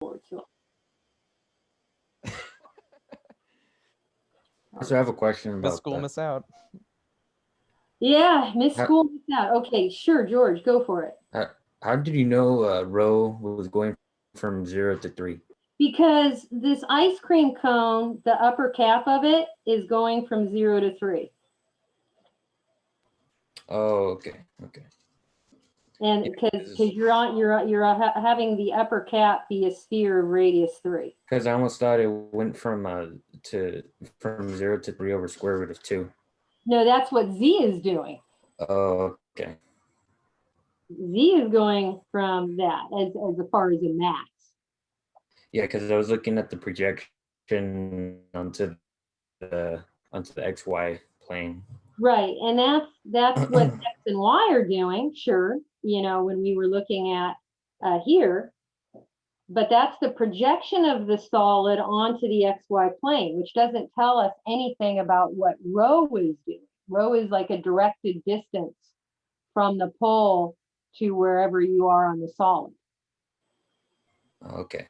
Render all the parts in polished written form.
So, So I have a question Miss about school, that. miss out. yeah, Miss How, School missed out. Okay, sure, George, go for it. how, how did you know row was going from 0 to 3? Because this ice cream cone, the upper cap of it is going from 0 to 3. Oh, okay, okay. And Yeah, because having the upper cap be a sphere of radius 3. because I almost thought it went to from 0 to 3 over square root of 2. No, that's what Z is doing. Oh, okay. Z is going from that as far as a max. Yeah, because I was looking at the projection onto the XY plane. Right, and that's what X and Y are doing, sure, when we were looking at here, but that's the projection of the solid onto the XY plane, which doesn't tell us anything about what rho is doing. Rho is like a directed distance from the pole to wherever you are on the solid. Okay.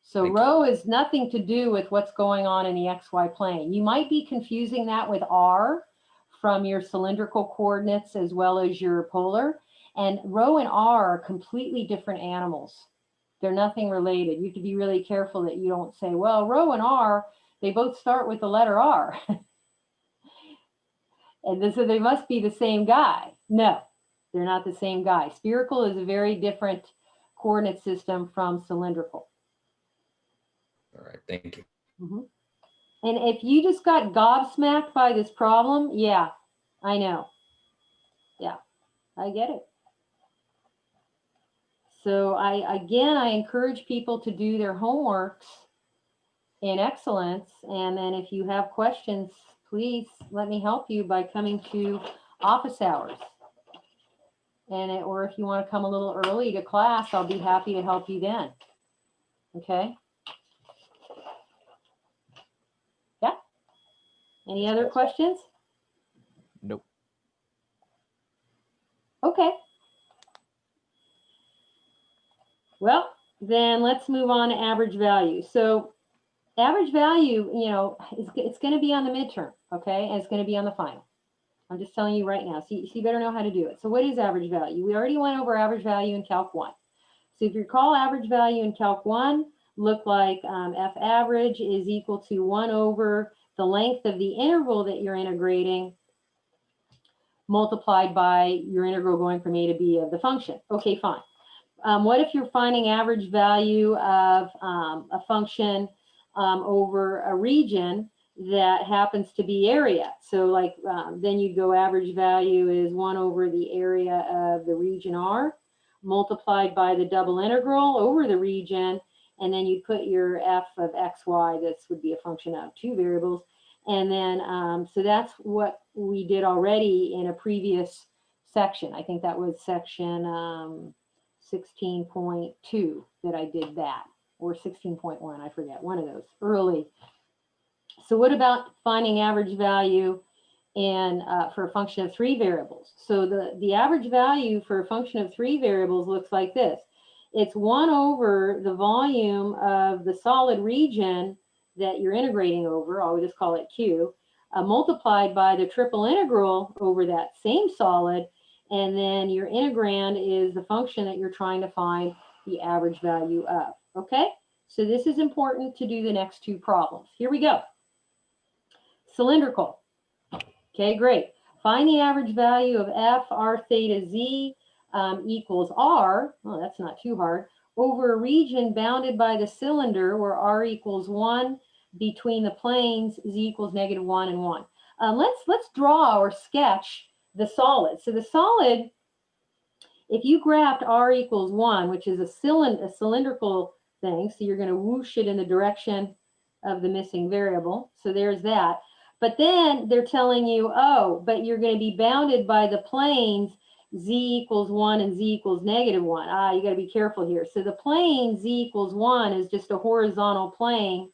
So Thank you. rho is nothing to do with what's going on in the XY plane. You might be confusing that with R from your cylindrical coordinates as well as your polar. And rho and R are completely different animals. They're nothing related. You have to be really careful that you don't say, well, rho and R, they both start with the letter R. And so they must be the same guy. No, they're not the same guy. Spherical is a very different coordinate system from cylindrical. All right, thank you. Mhm. And if you just got gobsmacked by this problem, yeah, I know. Yeah, I get it. So I encourage people to do their homeworks in excellence. And then if you have questions, please let me help you by coming to office hours. Or if you want to come a little early to class, I'll be happy to help you then. Okay? Yeah? Any other questions? Nope. Okay. Well, then let's move on to average value. So average value, it's going to be on the midterm, okay? And it's going to be on the final. I'm just telling you right now. So you better know how to do it. So what is average value? We already went over average value in Calc 1. So if you recall, average value in Calc 1 looked like F average is equal to 1 over the length of the interval that you're integrating multiplied by your integral going from A to B of the function. Okay, fine. What if you're finding average value of a function over a region that happens to be area? So like then you'd go average value is 1 over the area of the region R multiplied by the double integral over the region, and then you put your f of xy, this would be a function of 2 variables. And then, so that's what we did already in a previous section. I think that was section 16.2 that I did that, or 16.1, I forget, one of those, early. So what about finding average value for a function of 3 variables? So the average value for a function of 3 variables looks like this. It's 1 over the volume of the solid region that you're integrating over, I'll just call it Q, multiplied by the triple integral over that same solid, and then your integrand is the function that you're trying to find the average value of, okay? So this is important to do the next 2 problems. Here we go. Cylindrical. Okay, great. Find the average value of f r theta z equals r, well, that's not too hard, over a region bounded by the cylinder where r equals 1, between the planes z equals -1 and 1. Let's draw or sketch the solid. So the solid, if you graphed r equals 1, which is a cylindrical thing, so you're going to whoosh it in the direction of the missing variable. So there's that. But then they're telling you, oh, but you're going to be bounded by the planes z equals 1 and z equals -1. You got to be careful here. So the plane z equals 1 is just a horizontal plane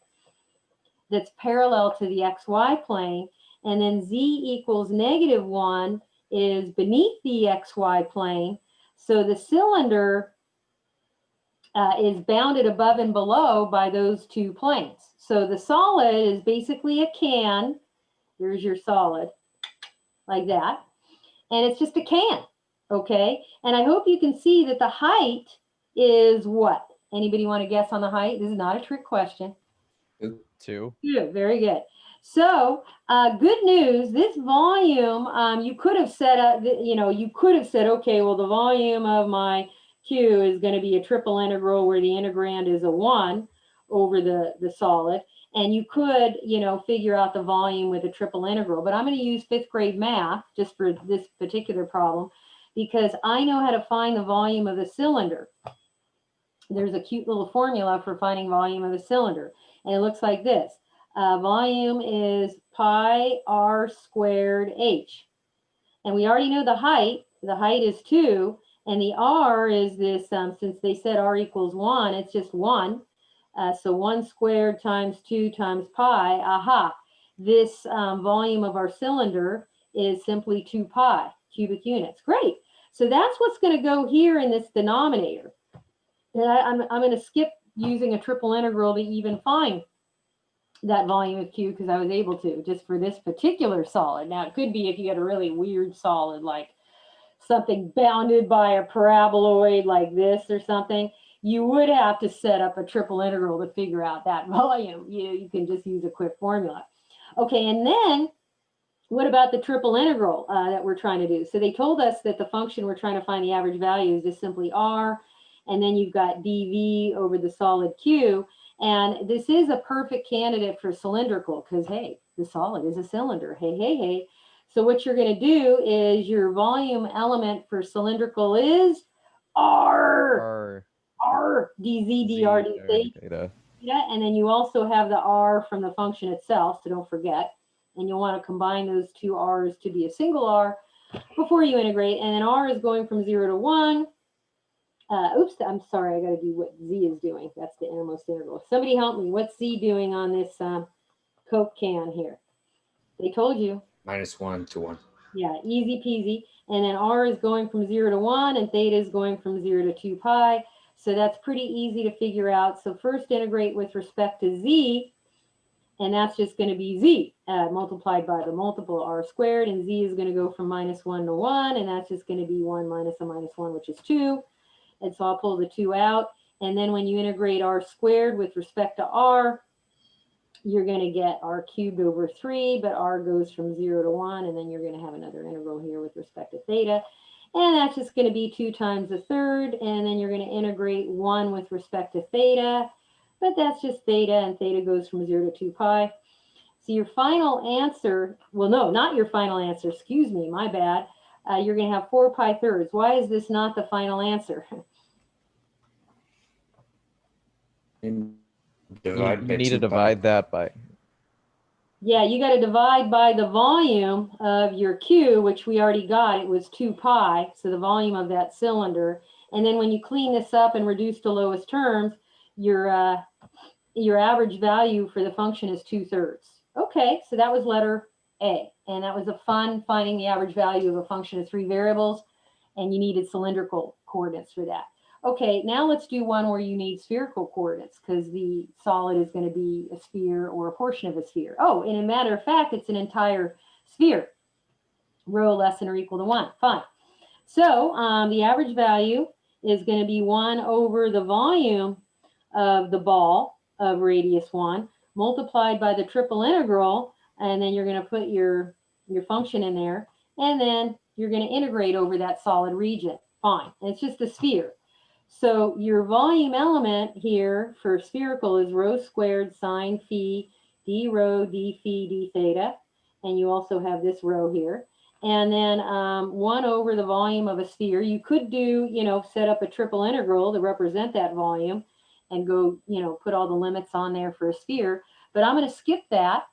that's parallel to the xy plane. And then z equals -1 is beneath the xy plane. So the cylinder is bounded above and below by those two planes. So the solid is basically a can. Here's your solid, like that. And it's just a can, okay? And I hope you can see that the height is what? Anybody want to guess on the height? This is not a trick question. 2. Good, very good. So, good news, this volume, you could have set up, you could have said, okay, well, the volume of my Q is going to be a triple integral where the integrand is a 1 over the solid. And you could, figure out the volume with a triple integral. But I'm going to use 5th grade math just for this particular problem because I know how to find the volume of a cylinder. There's a cute little formula for finding volume of a cylinder. And it looks like this. Volume is pi r squared h. And we already know the height. The height is 2. And the r is this, since they said r equals 1, it's just 1. So 1 squared times 2 times pi. Aha. This volume of our cylinder is simply 2 pi cubic units. Great. So that's what's going to go here in this denominator. And I'm going to skip using a triple integral to even find that volume of Q because I was able to just for this particular solid. Now it could be if you had a really weird solid like something bounded by a paraboloid like this or something, you would have to set up a triple integral to figure out that volume. You can just use a quick formula. Okay, and then what about the triple integral that we're trying to do? So they told us that the function we're trying to find the average value is just simply r, and then you've got dv over the solid Q. And this is a perfect candidate for cylindrical because, hey, the solid is a cylinder. Hey, hey, hey. So what you're going to do is your volume element for cylindrical is R dz dr d theta. And then you also have the R from the function itself, so don't forget. And you'll want to combine those two R's to be a single R before you integrate. And then R is going from 0 to 1. Oops, I'm sorry, I got to do what Z is doing. That's the innermost integral. Somebody help me. What's Z doing on this Coke can here? They told you. -1 to 1. Yeah, easy peasy. And then R is going from 0 to 1, and theta is going from 0 to 2 pi. So that's pretty easy to figure out. So first integrate with respect to Z, and that's just going to be Z multiplied by the multiple R squared, and Z is going to go from -1 to 1, and that's just going to be 1 minus a -1, which is 2. And so I'll pull the 2 out. And then when you integrate R squared with respect to R, you're going to get R cubed over 3, but R goes from 0 to 1. And then you're going to have another integral here with respect to theta. And that's just going to be 2 times the third. And then you're going to integrate 1 with respect to theta. But that's just theta, and theta goes from 0 to 2 pi. So your final answer, well, no, not your final answer. Excuse me, my bad. You're going to have 4 pi thirds. Why is this not the final answer? And You divide by need to 2 pi. divide that by. Yeah, you got to divide by the volume of your Q, which we already got. It was 2 pi, so the volume of that cylinder. And then when you clean this up and reduce to lowest terms, your average value for the function is 2/3. Okay, so that was letter A. And that was a fun finding the average value of a function of 3 variables. And you needed cylindrical coordinates for that. Okay, now let's do one where you need spherical coordinates because the solid is going to be a sphere or a portion of a sphere. Oh, and a matter of fact, it's an entire sphere. Rho less than or equal to 1. Fine. So the average value is going to be 1 over the volume of the ball of radius 1 multiplied by the triple integral, and then you're going to put your function in there, and then you're going to integrate over that solid region. Fine. And it's just a sphere. So your volume element here for spherical is rho squared sine phi d rho d phi d theta. And you also have this rho here. And then 1 over the volume of a sphere. You could do, set up a triple integral to represent that volume and go, put all the limits on there for a sphere. But I'm going to skip that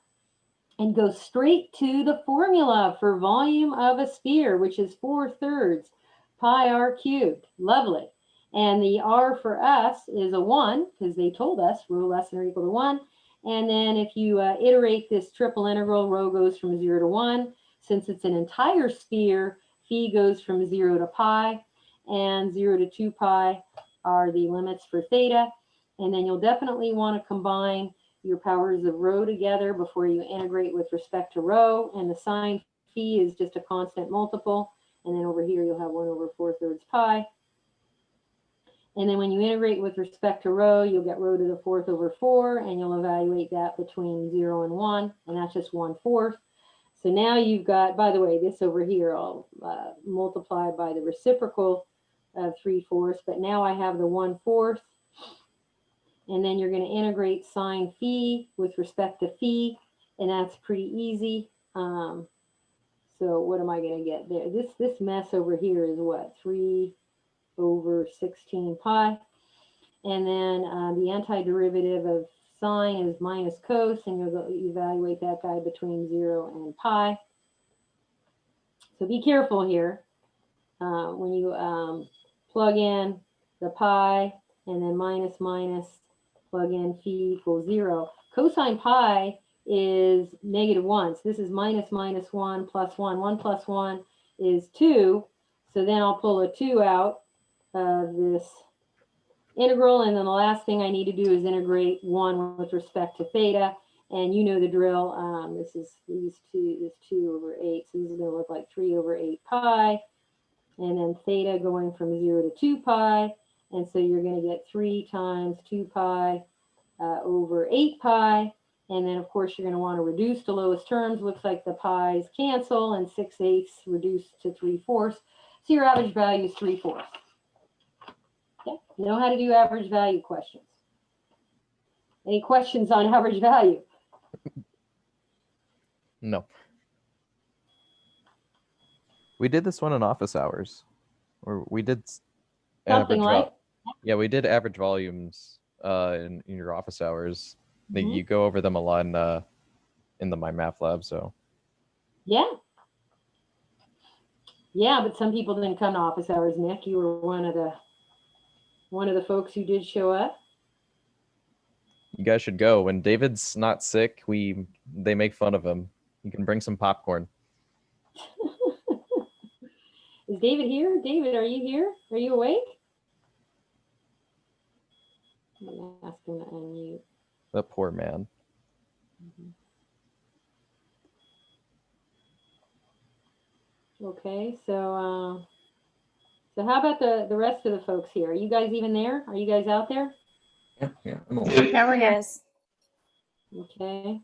and go straight to the formula for volume of a sphere, which is 4/3 pi r cubed. Lovely. And the R for us is a 1 because they told us rho less than or equal to 1. And then if you iterate this triple integral, rho goes from 0 to 1. Since it's an entire sphere, phi goes from 0 to pi, and 0 to 2 pi are the limits for theta. And then you'll definitely want to combine your powers of rho together before you integrate with respect to rho. And the sine phi is just a constant multiple. And then over here, you'll have 1/4 pi. And then when you integrate with respect to rho, you'll get rho to the 4/4, and you'll evaluate that between 0 and 1, and that's just 1/4. So now you've got, by the way, this over here, I'll multiply by the reciprocal of 3/4, but now I have the 1/4. And then you're going to integrate sine phi with respect to phi, and that's pretty easy. So what am I going to get there? This mess over here is what? 3/16 pi. And then the antiderivative of sine is minus cos, and you'll evaluate that guy between 0 and pi. So be careful here when you plug in the pi and then minus minus, plug in phi equals 0. Cosine pi is -1. So this is minus minus 1 plus 1. 1 plus 1 is 2. So then I'll pull a 2 out of this integral. And then the last thing I need to do is integrate 1 with respect to theta. And you know the drill. This is 2/8. So this is going to look like 3/8 pi. And then theta going from 0 to 2 pi. And so you're going to get 3 times 2 pi over 8 pi. And then, of course, you're going to want to reduce to lowest terms. Looks like the pi's cancel, and 6/8 reduced to 3/4. So your average value is 3/4. Okay, you know how to do average value questions. Any questions on average value? No. We did this one in office hours, or we did Something like. Yeah, we did average volumes in your office hours. Mhm. You go over them a lot in the My Math Lab. So Yeah. Yeah, but some people didn't come to office hours, Nick. You were one of the folks who did show up. you guys should go. When David's not sick, they make fun of him. You can bring some popcorn. Is David here? David, are you here? Are you awake? I'm gonna ask him to unmute. That poor man. Okay, so how about the rest of the folks here? Are you guys even there? Are you guys out there? Yeah, I'm awake. Yeah, we're here. Yes. Okay.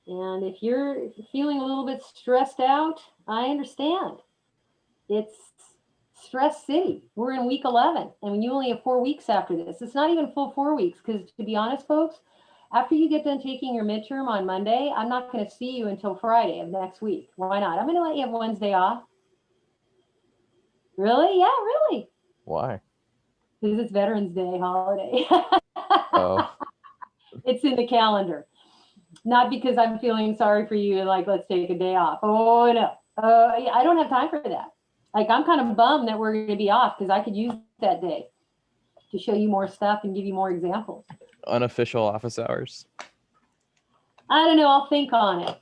And if you're feeling a little bit stressed out, I understand. It's stress city. We're in week 11, and you only have 4 weeks after this. It's not even full 4 weeks, because to be honest, folks, after you get done taking your midterm on Monday, I'm not going to see you until Friday of next week. Why not? I'm going to let you have Wednesday off. Really? Yeah, really. Why? Because it's Veterans Day holiday. Oh, It's in the calendar. Not because I'm feeling sorry for you, like, let's take a day off. Oh, no. I don't have time for that. Like, I'm kind of bummed that we're going to be off, because I could use that day to show you more stuff and give you more examples. unofficial office hours. I don't know. I'll think on it.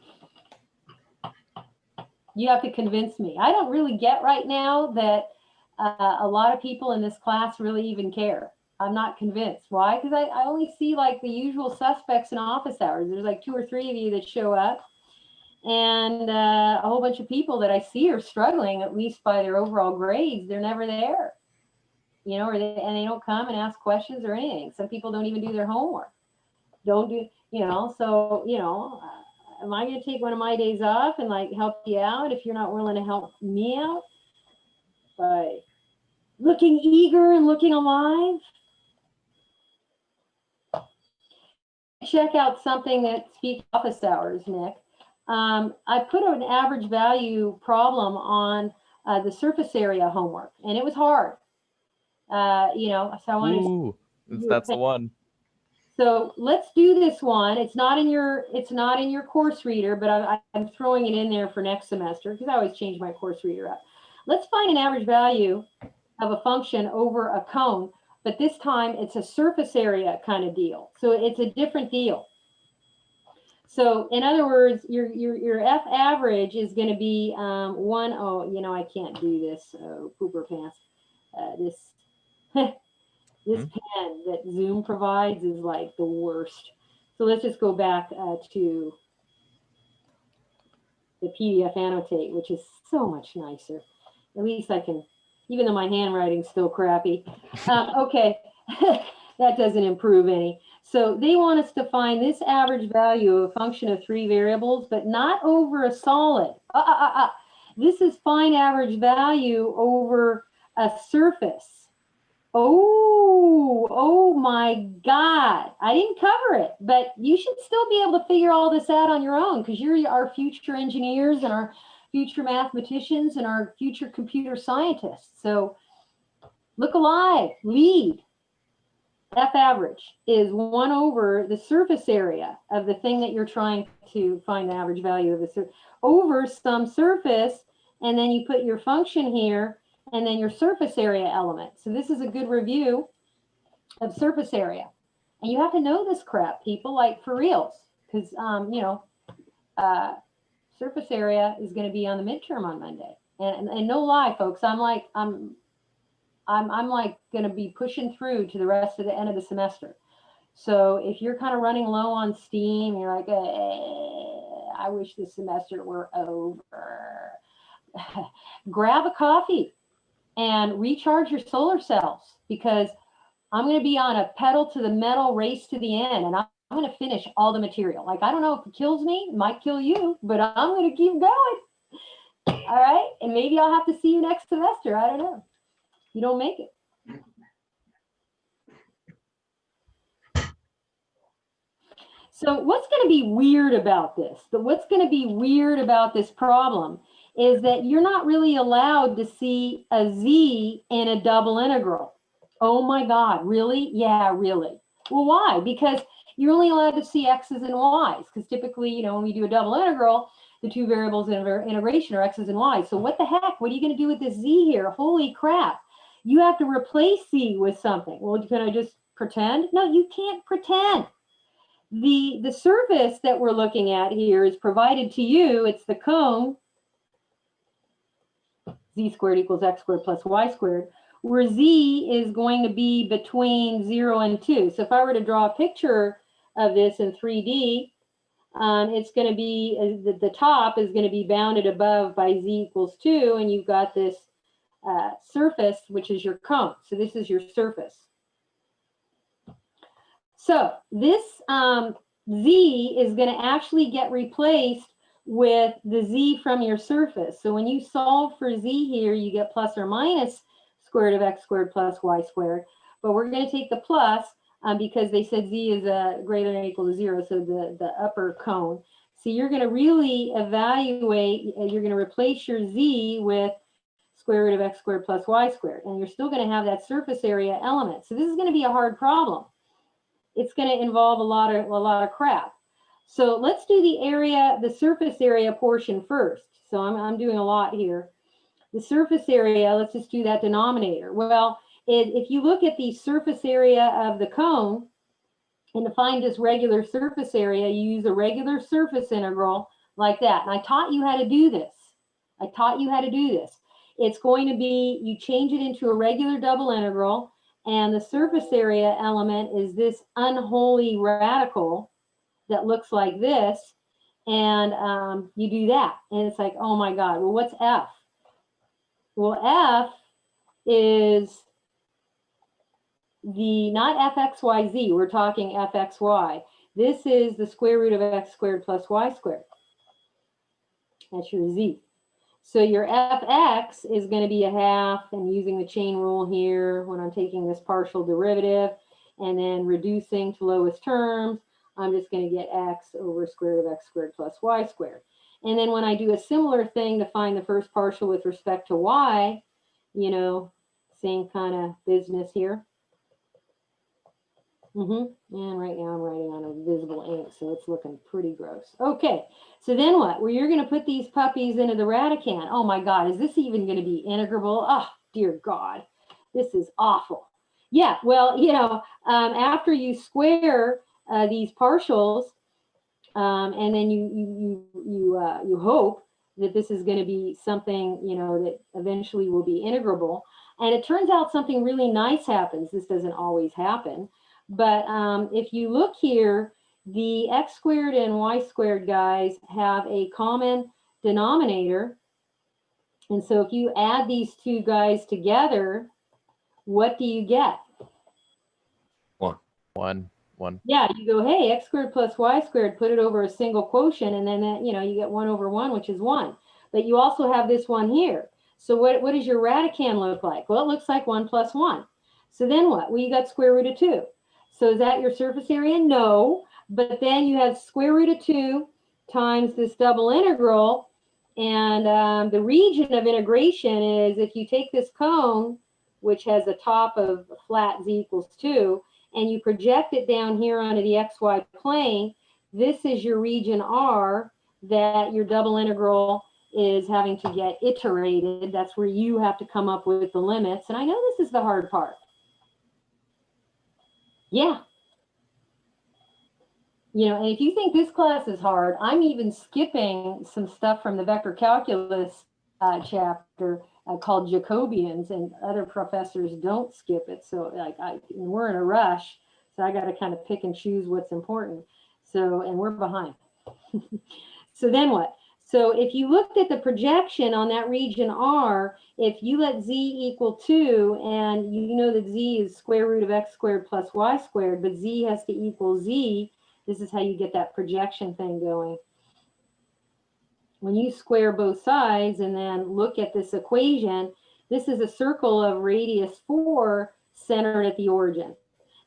You have to convince me. I don't really get right now that a lot of people in this class really even care. I'm not convinced. Why? Because I only see like the usual suspects in office hours. There's like 2 or 3 of you that show up, and a whole bunch of people that I see are struggling, at least by their overall grades. They're never there, you know, and they don't come and ask questions or anything. Some people don't even do their homework. Don't do, you know, so, you know, am I going to take one of my days off and like help you out if you're not willing to help me out by looking eager and looking alive? Check out something that speaks office hours, Nick. I put an average value problem on the surface area homework, and it was hard. You know, so I wanted to. Ooh, that's the one. So let's do this one. It's not in your course reader, but I'm throwing it in there for next semester because I always change my course reader up. Let's find an average value of a function over a cone, but this time it's a surface area kind of deal. So it's a different deal. So in other words, your F average is going to be 1. Oh, you know, I can't do this. Pooper pants. This this pen that Zoom provides is like the worst. So let's just go back to the PDF annotate, which is so much nicer. At least I can, even though my handwriting's still crappy. Okay, that doesn't improve any. So they want us to find this average value of a function of 3 variables, but not over a solid. This is find average value over a surface. Oh my God. I didn't cover it, but you should still be able to figure all this out on your own because you're our future engineers and our future mathematicians and our future computer scientists. So look alive, lead. F average is 1 over the surface area of the thing that you're trying to find the average value of the over some surface, and then you put your function here and then your surface area element. So this is a good review of surface area. And you have to know this crap, people, like for reals, because you know, surface area is going to be on the midterm on Monday. And no lie, folks, I'm like going to be pushing through to the rest of the end of the semester. So if you're kind of running low on steam, you're like, I wish this semester were over. Grab a coffee and recharge your solar cells because I'm going to be on a pedal to the metal race to the end, and I'm going to finish all the material. Like, I don't know if it kills me, it might kill you, but I'm going to keep going. All right. And maybe I'll have to see you next semester. I don't know. You don't make it. So what's going to be weird about this? What's going to be weird about this problem is that you're not really allowed to see a z in a double integral. Oh my God, really? Yeah, really. Well, why? Because you're only allowed to see x's and y's, because typically, you know, when we do a double integral, the two variables in integration are x's and y's. So what the heck? What are you going to do with this z here? Holy crap. You have to replace z with something. Well, can I just pretend? No, you can't pretend. The surface that we're looking at here is provided to you. It's the cone, z squared equals x squared plus y squared, where z is going to be between 0 and 2. So if I were to draw a picture of this in 3D, it's going to be, the top is going to be bounded above by z equals 2, and you've got this surface, which is your cone. So this is your surface. So this z is going to actually get replaced with the z from your surface. So when you solve for z here, you get plus or minus square root of x squared plus y squared. But we're going to take the plus because they said z is greater than or equal to 0, so the upper cone. So you're going to really evaluate, you're going to replace your z with square root of x squared plus y squared, and you're still going to have that surface area element. So this is going to be a hard problem. It's going to involve a lot of crap. So let's do the surface area portion first. So I'm doing a lot here. The surface area, let's just do that denominator. Well, if you look at the surface area of the cone, and to find this regular surface area, you use a regular surface integral like that. And I taught you how to do this. It's going to be, you change it into a regular double integral, and the surface area element is this unholy radical that looks like this, and you do that, and it's like, oh my God, well, what's f? Well, f is the, not fxyz, we're talking fxy. This is the square root of x squared plus y squared. That's your z. So your fx is going to be a half, and using the chain rule here when I'm taking this partial derivative and then reducing to lowest terms, I'm just going to get x over square root of x squared plus y squared. And then when I do a similar thing to find the first partial with respect to y, you know, same kind of business here. And right now I'm writing on invisible ink, so it's looking pretty gross. Okay, so then what? Well, you're going to put these puppies into the radicand. Oh my God, is this even going to be integrable? Oh, dear God, this is awful. Yeah, well, you know, after you square these partials, and then you hope that this is going to be something, you know, that eventually will be integrable. And it turns out something really nice happens. This doesn't always happen. But if you look here, the x squared and y squared guys have a common denominator. And so if you add these two guys together, what do you get? One. Yeah, you go, hey, x squared plus y squared, put it over a single quotient, and then you get 1 over 1, which is 1. But you also have this one here. So what does your radicand look like? Well, it looks like 1 plus 1. So then what? Well, you got square root of 2. So is that your surface area? No. But then you have square root of 2 times this double integral. And the region of integration is if you take this cone, which has a top of flat z equals 2, and you project it down here onto the xy plane, this is your region R that your double integral is having to get iterated. That's where you have to come up with the limits. And I know this is the hard part. Yeah. And if you think this class is hard, I'm even skipping some stuff from the vector calculus chapter called Jacobians, and other professors don't skip it. So we're in a rush, so I got to kind of pick and choose what's important. So, and we're behind. So then what? So if you looked at the projection on that region R, if you let z equal 2, and you know that z is square root of x squared plus y squared, but z has to equal z, this is how you get that projection thing going. When you square both sides and then look at this equation, this is a circle of radius 4 centered at the origin.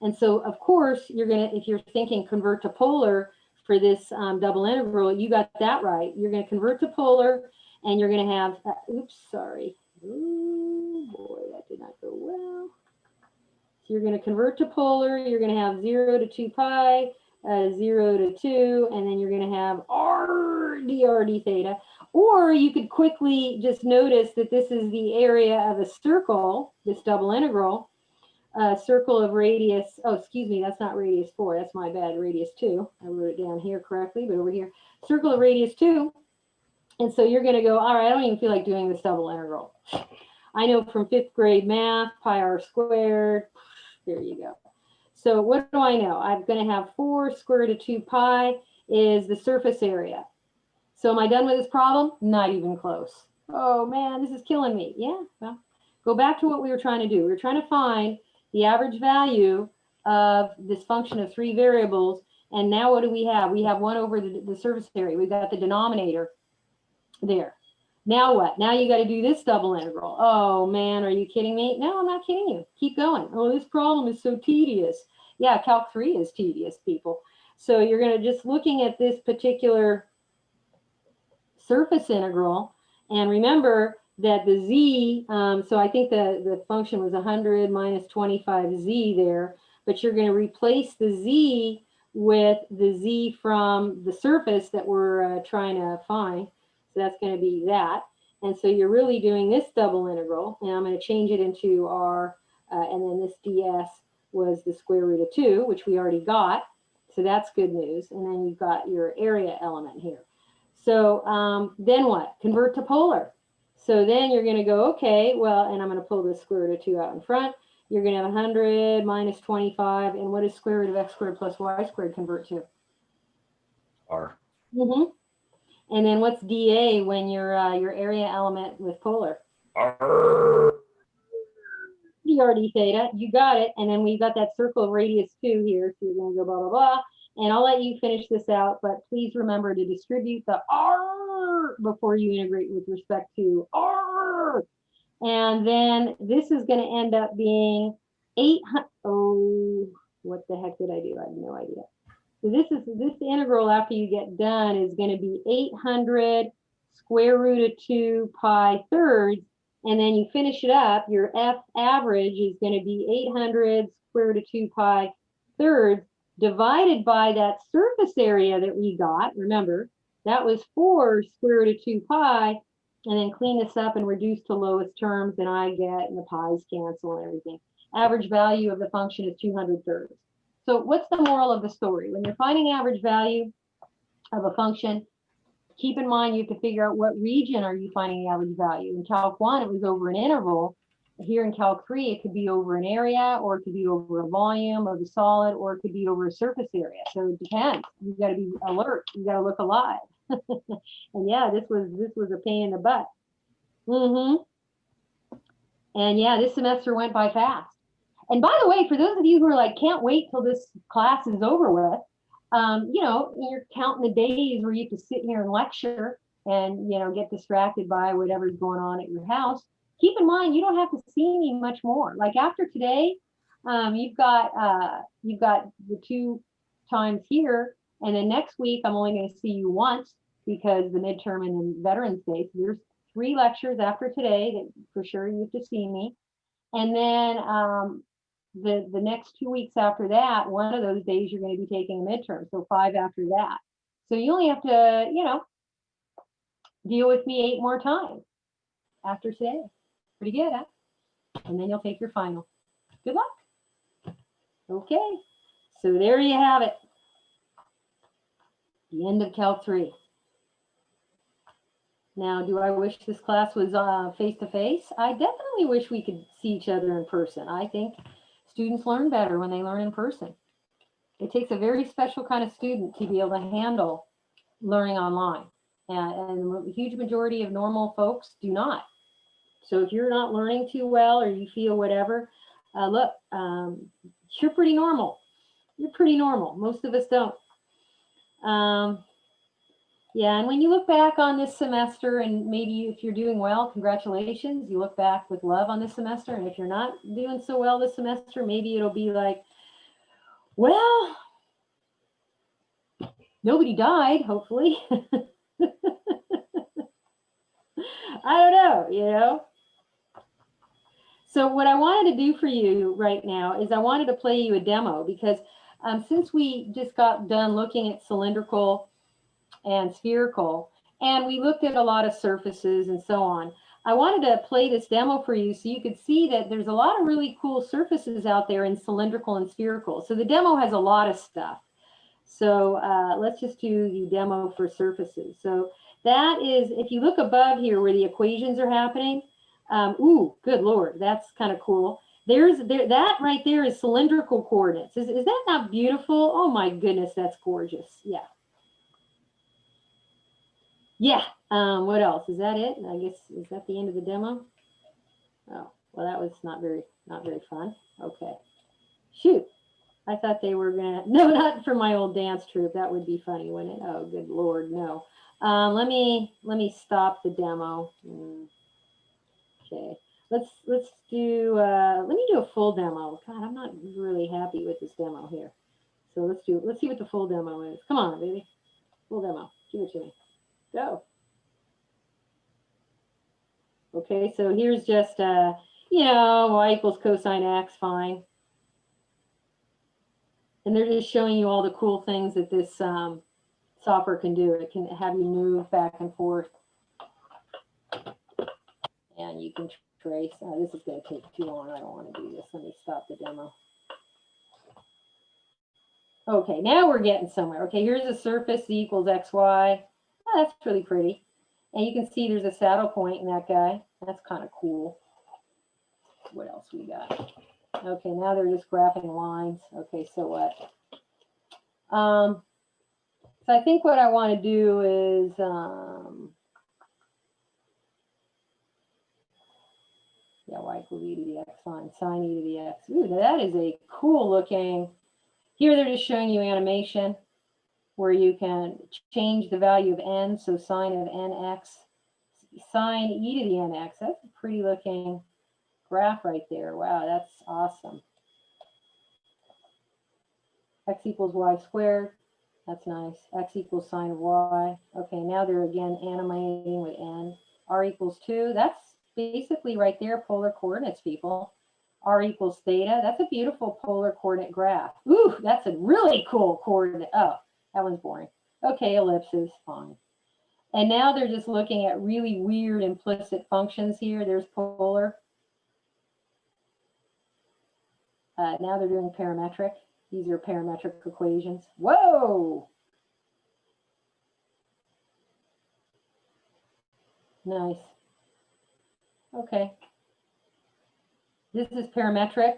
And so, of course, if you're thinking convert to polar for this double integral, you got that right. You're going to convert to polar, and you're going to have, oops, sorry. Ooh, boy, that did not go well. So you're going to convert to polar. You're going to have 0 to 2 pi. 0 to 2, and then you're going to have r dr d theta. Or you could quickly just notice that this is the area of a circle, this double integral, circle of radius, oh, excuse me, that's not radius 4, that's my bad, radius 2. I wrote it down here correctly, but over here, circle of radius 2. And so you're going to go, all right, I don't even feel like doing this double integral. I know from 5th grade math, pi r squared, there you go. So what do I know? I'm going to have 4 square root of 2 pi is the surface area. So am I done with this problem? Not even close. Oh man, this is killing me. Yeah, well, go back to what we were trying to do. We were trying to find the average value of this function of 3 variables. And now what do we have? We have 1 over the surface area. We've got the denominator there. Now what? Now you got to do this double integral. Oh man, are you kidding me? No, I'm not kidding you. Keep going. Oh, this problem is so tedious. Yeah, Calc 3 is tedious, people. So you're going to just looking at this particular surface integral, and remember that the z, so I think the function was 100 minus 25z there, but you're going to replace the z with the z from the surface that we're trying to find. So that's going to be that. And so you're really doing this double integral, and I'm going to change it into r, and then this ds was the square root of 2, which we already got. So that's good news. And then you've got your area element here. So then what? Convert to polar. So then you're going to go, okay, well, and I'm going to pull this square root of 2 out in front. You're going to have 100 minus 25. And what does square root of x squared plus y squared convert to? R. Mm-hmm. And then what's dA when your area element with polar? R. dr d theta, you got it. And then we've got that circle of radius 2 here. So you're going to go blah, blah, blah. And I'll let you finish this out, but please remember to distribute the R before you integrate with respect to R. And then this is going to end up being 800. Oh, what the heck did I do? I have no idea. So this integral after you get done is going to be 800 square root of 2 pi thirds. And then you finish it up, your F average is going to be 800 square root of 2 pi thirds divided by that surface area that we got. Remember, that was 4 square root of 2 pi. And then clean this up and reduce to lowest terms, and I get, and the pi's cancel and everything. Average value of the function is 200 thirds. So what's the moral of the story? When you're finding average value of a function, keep in mind you have to figure out what region are you finding the average value. In Calc 1, it was over an interval. here in Calc 3, it could be over an area, or it could be over a volume of the solid, or it could be over a surface area. So it depends. You got to be alert. You got to look alive. And yeah, this was a pain in the butt. And yeah, this semester went by fast. And by the way, for those of you who are like, can't wait till this class is over with, you know, you're counting the days where you have to sit here and lecture and, you know, get distracted by whatever's going on at your house. Keep in mind, you don't have to see me much more. Like after today, you've got the 2 times here, and then next week I'm only going to see you once because the midterm and then Veterans Day. So there's 3 lectures after today that for sure you have to see me, and then the next 2 weeks after that, one of those days you're going to be taking a midterm. So 5 after that. So you only have to, you know, deal with me 8 more times after today. Pretty good, huh? And then you'll take your final. Good luck. Okay, so there you have it. The end of Calc 3. Now, do I wish this class was face-to-face? I definitely wish we could see each other in person. I think students learn better when they learn in person. It takes a very special kind of student to be able to handle learning online. And the huge majority of normal folks do not. So if you're not learning too well or you feel whatever, look, you're pretty normal. You're pretty normal. Most of us don't. Yeah, and when you look back on this semester, and maybe if you're doing well, congratulations, you look back with love on this semester. And if you're not doing so well this semester, maybe it'll be like, well, nobody died, hopefully. I don't know, you know. So what I wanted to do for you right now is I wanted to play you a demo because since we just got done looking at cylindrical and spherical, and we looked at a lot of surfaces and so on, I wanted to play this demo for you so you could see that there's a lot of really cool surfaces out there in cylindrical and spherical. So the demo has a lot of stuff. So let's just do the demo for surfaces. So that is, if you look above here where the equations are happening, ooh, good Lord, that's kind of cool. That right there is cylindrical coordinates. Is that not beautiful? Oh my goodness, that's gorgeous. Yeah. Yeah. What else? Is that it? I guess, is that the end of the demo? Oh, well, that was not very fun. Okay. Shoot. I thought they were gonna, no, not for my old dance troupe. That would be funny, wouldn't it? Oh, good Lord, no. Let me stop the demo. Okay, let's do, let me do a full demo. God, I'm not really happy with this demo here. So let's see what the full demo is. Come on, baby. Full demo, give it to me. Go. Okay, so here's just, you know, y equals cosine x, fine. And they're just showing you all the cool things that this software can do. It can have you move back and forth. And you can trace. This is going to take too long. I don't want to do this. Let me stop the demo. Okay, now we're getting somewhere. Okay, here's a surface z equals xy. Oh, that's really pretty. And you can see there's a saddle point in that guy. That's kind of cool. What else we got? Okay, now they're just graphing lines. Okay, so what? So I think what I want to do is yeah, y equals e to the x, fine, sine e to the x. Ooh, that is a cool looking. Here they're just showing you animation where you can change the value of n. So sine of nx, sine e to the nx. That's a pretty looking graph right there. Wow, that's awesome. X equals y squared. That's nice. X equals sine of y. Okay, now they're again animating with n. R equals 2. That's basically right there, polar coordinates, people. R equals theta. That's a beautiful polar coordinate graph. Ooh, that's a really cool coordinate. Oh, that one's boring. Okay, ellipses, fine. And now they're just looking at really weird implicit functions here. There's polar. Now they're doing parametric. These are parametric equations. Whoa! Nice. Okay. This is parametric.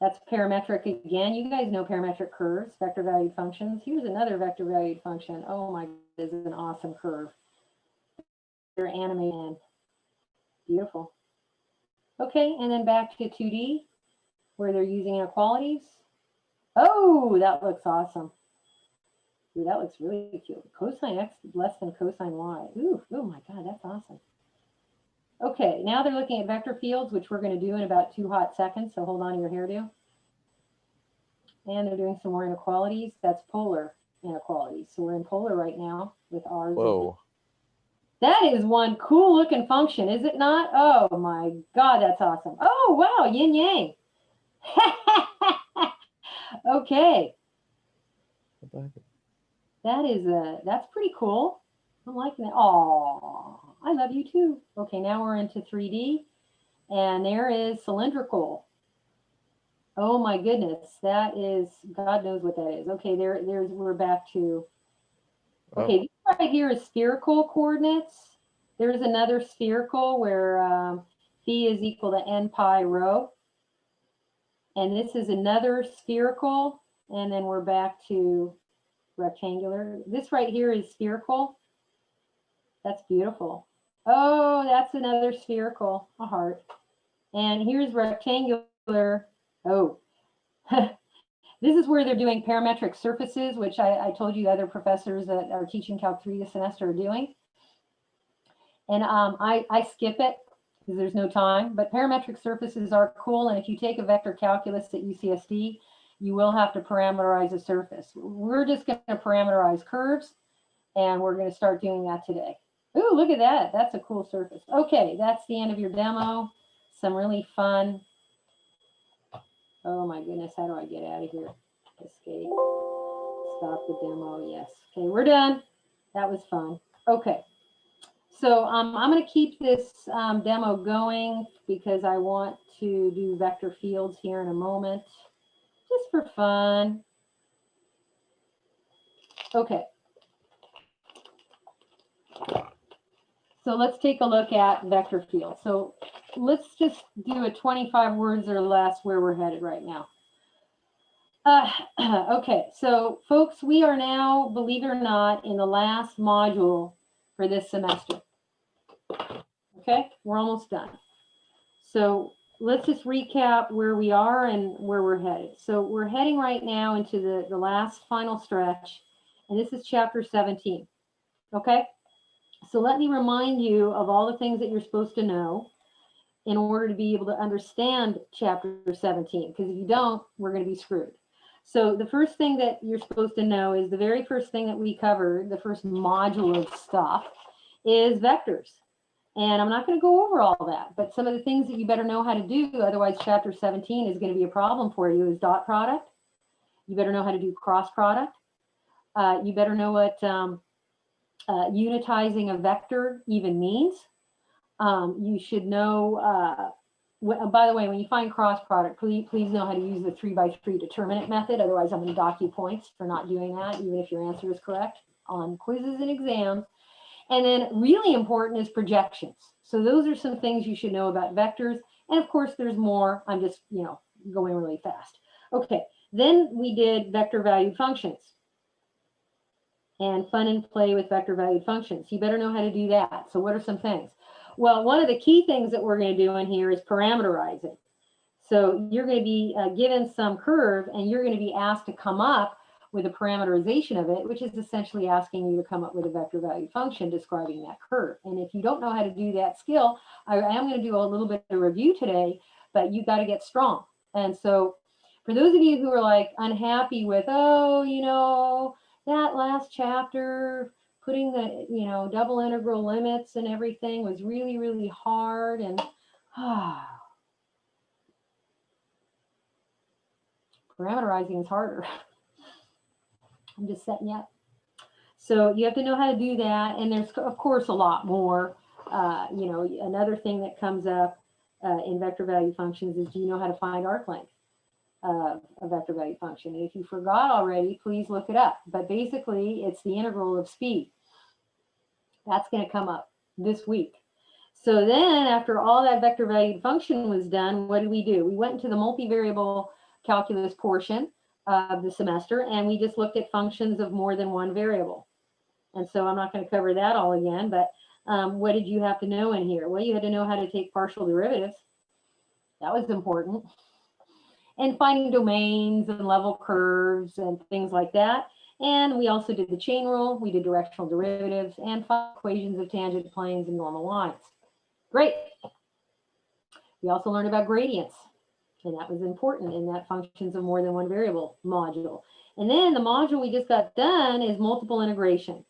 That's parametric again. You guys know parametric curves, vector valued functions. Here's another vector valued function. Oh my, this is an awesome curve. They're animated. Beautiful. Okay, and then back to 2D where they're using inequalities. Oh, that looks awesome. Ooh, that looks really cute. Cosine x less than cosine y. Ooh, oh my God, that's awesome. Okay, now they're looking at vector fields, which we're going to do in about 2 hot seconds. So hold on to your hairdo. And they're doing some more inequalities. That's polar inequalities. So we're in polar right now with ours. Whoa. That is one cool looking function, is it not? Oh my God, that's awesome. Oh, wow, yin yang. Okay. That's pretty cool. I'm liking it. Oh, I love you too. Okay, now we're into 3D and there is cylindrical. Oh my goodness, that is, God knows what that is. Okay, we're back to, okay, this right here is spherical coordinates. There's another spherical where phi is equal to n pi rho. And this is another spherical, and then we're back to rectangular. This right here is spherical. That's beautiful. Oh, that's another spherical, a heart. And here's rectangular. Oh, this is where they're doing parametric surfaces, which I told you other professors that are teaching Calc 3 this semester are doing. And I skip it because there's no time, but parametric surfaces are cool. And if you take a vector calculus at UCSD, you will have to parameterize a surface. We're just going to parameterize curves, and we're going to start doing that today. Ooh, look at that. That's a cool surface. Okay, that's the end of your demo. Some really fun. Oh my goodness, how do I get out of here? Escape. Stop the demo. Yes. Okay, we're done. That was fun. Okay. So I'm going to keep this demo going because I want to do vector fields here in a moment, just for fun. Okay. So let's take a look at vector fields. So let's just do a 25 words or less where we're headed right now. Okay, so folks, we are now, believe it or not, in the last module for this semester. Okay, we're almost done. So let's just recap where we are and where we're headed. So we're heading right now into the last final stretch, and this is chapter 17. Okay, so let me remind you of all the things that you're supposed to know in order to be able to understand chapter 17, because if you don't, we're going to be screwed. So the first thing that you're supposed to know is the very first thing that we covered, the first module of stuff, is vectors. And I'm not going to go over all that, but some of the things that you better know how to do, otherwise chapter 17 is going to be a problem for you, is dot product. You better know how to do cross product. You better know what unitizing a vector even means. You should know, by the way, when you find cross product, please know how to use the 3x3 determinant method. Otherwise, I'm going to dock you points for not doing that, even if your answer is correct on quizzes and exams. And then really important is projections. So those are some things you should know about vectors. And of course, there's more. I'm just, going really fast. Okay, then we did vector valued functions and fun and play with vector valued functions. You better know how to do that. So what are some things? Well, one of the key things that we're going to do in here is parameterizing. So you're going to be given some curve and you're going to be asked to come up with a parameterization of it, which is essentially asking you to come up with a vector valued function describing that curve. And if you don't know how to do that skill, I am going to do a little bit of review today, but you got to get strong. And so for those of you who are like unhappy with, oh, that last chapter, putting the, double integral limits and everything was really, really hard. And parameterizing is harder. I'm just setting you up. So you have to know how to do that. And there's, of course, a lot more. Another thing that comes up in vector value functions is, do you know how to find arc length of a vector value function? And if you forgot already, please look it up. But basically, it's the integral of speed. That's going to come up this week. So then after all that vector valued function was done, what did we do? We went into the multivariable calculus portion of the semester, and we just looked at functions of more than one variable. And so I'm not going to cover that all again, but what did you have to know in here? Well, you had to know how to take partial derivatives. That was important. And finding domains and level curves and things like that. And we also did the chain rule. We did directional derivatives and equations of tangent planes and normal lines. Great. We also learned about gradients, and that was important in that functions of more than one variable module. And then the module we just got done is multiple integration.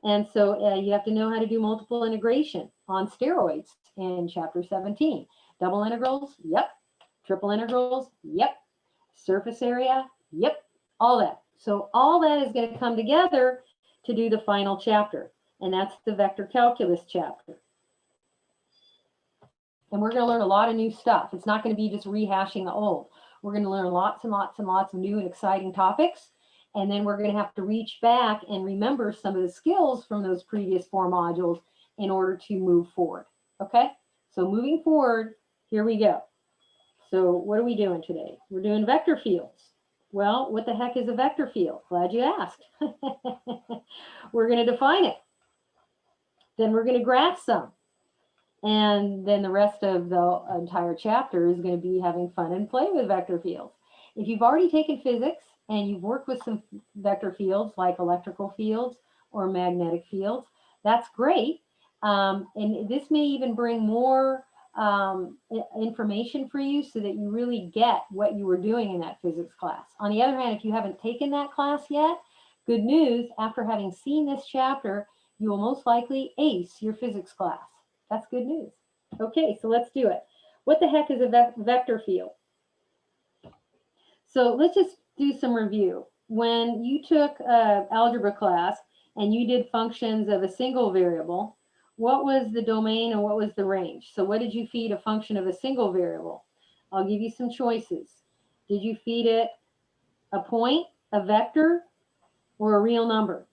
And so you have to know how to do multiple integration on steroids in chapter 17. Double integrals, yep. Triple integrals, yep. Surface area, yep. All that. So all that is going to come together to do the final chapter, and that's the vector calculus chapter. And we're going to learn a lot of new stuff. It's not going to be just rehashing the old. We're going to learn lots and lots and lots of new and exciting topics. And then we're going to have to reach back and remember some of the skills from those previous 4 modules in order to move forward. Okay? So moving forward, here we go. So what are we doing today? We're doing vector fields. Well, what the heck is a vector field? Glad you asked. We're going to define it. Then we're going to graph some. And then the rest of the entire chapter is going to be having fun and play with vector fields. If you've already taken physics and you've worked with some vector fields like electrical fields or magnetic fields, that's great. And this may even bring more information for you so that you really get what you were doing in that physics class. On the other hand, if you haven't taken that class yet, good news, after having seen this chapter, you will most likely ace your physics class. That's good news. Okay, so let's do it. What the heck is a vector field? So let's just do some review. When you took algebra class and you did functions of a single variable, what was the domain and what was the range? So what did you feed a function of a single variable? I'll give you some choices. Did you feed it a point, a vector, or a real number?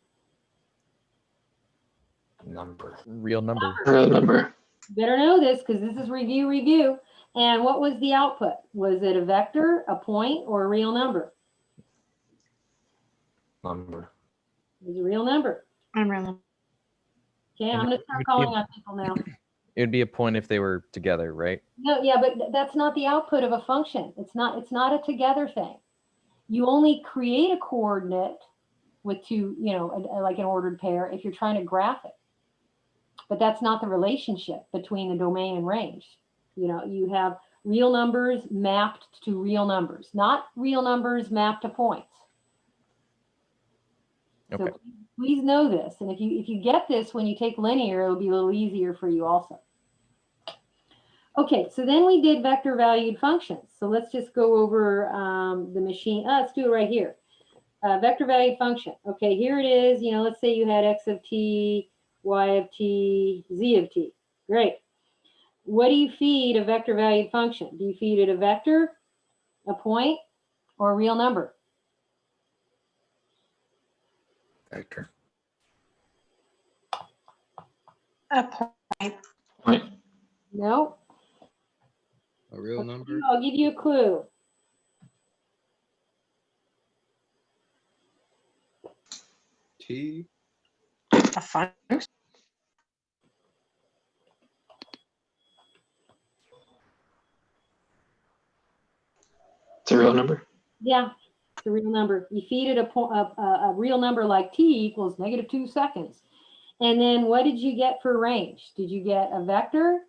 Number. Real number. Real number. Better know this because this is review. And what was the output? Was it a vector, a point, or a real number? Number. It was a real number. I'm really. Okay, And I'm going to start calling on people now. It would be a point if they were together, right? No, yeah, but that's not the output of a function. It's not a together thing. You only create a coordinate with two, like an ordered pair if you're trying to graph it. But that's not the relationship between the domain and range. You have real numbers mapped to real numbers, not real numbers mapped to points. Okay. So please know this. And if you get this when you take linear, it'll be a little easier for you also. Okay, so then we did vector valued functions. So let's just go over the machine. Let's do it right here. Vector valued function. Okay, here it is. Let's say you had x of t, y of t, z of t. Great. What do you feed a vector valued function? Do you feed it a vector, a point, or a real number? Vector. A point. Point. No. A real number? I'll give you a clue. T? A function. It's a real number. Yeah, it's a real number. You feed it a real number like t equals -2 seconds. And then what did you get for range? Did you get a vector,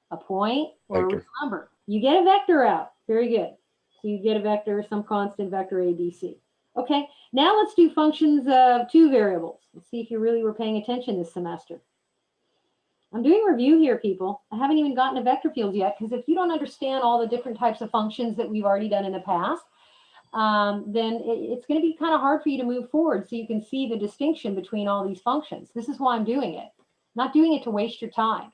a point, or a real Vector. number? You get a vector out. Very good. So you get a vector, some constant vector a, b, c. Okay, now let's do functions of 2 variables. Let's see if you really were paying attention this semester. I'm doing review here, people. I haven't even gotten to vector fields yet, because if you don't understand all the different types of functions that we've already done in the past, then it's going to be kind of hard for you to move forward so you can see the distinction between all these functions. This is why I'm doing it. I'm not doing it to waste your time.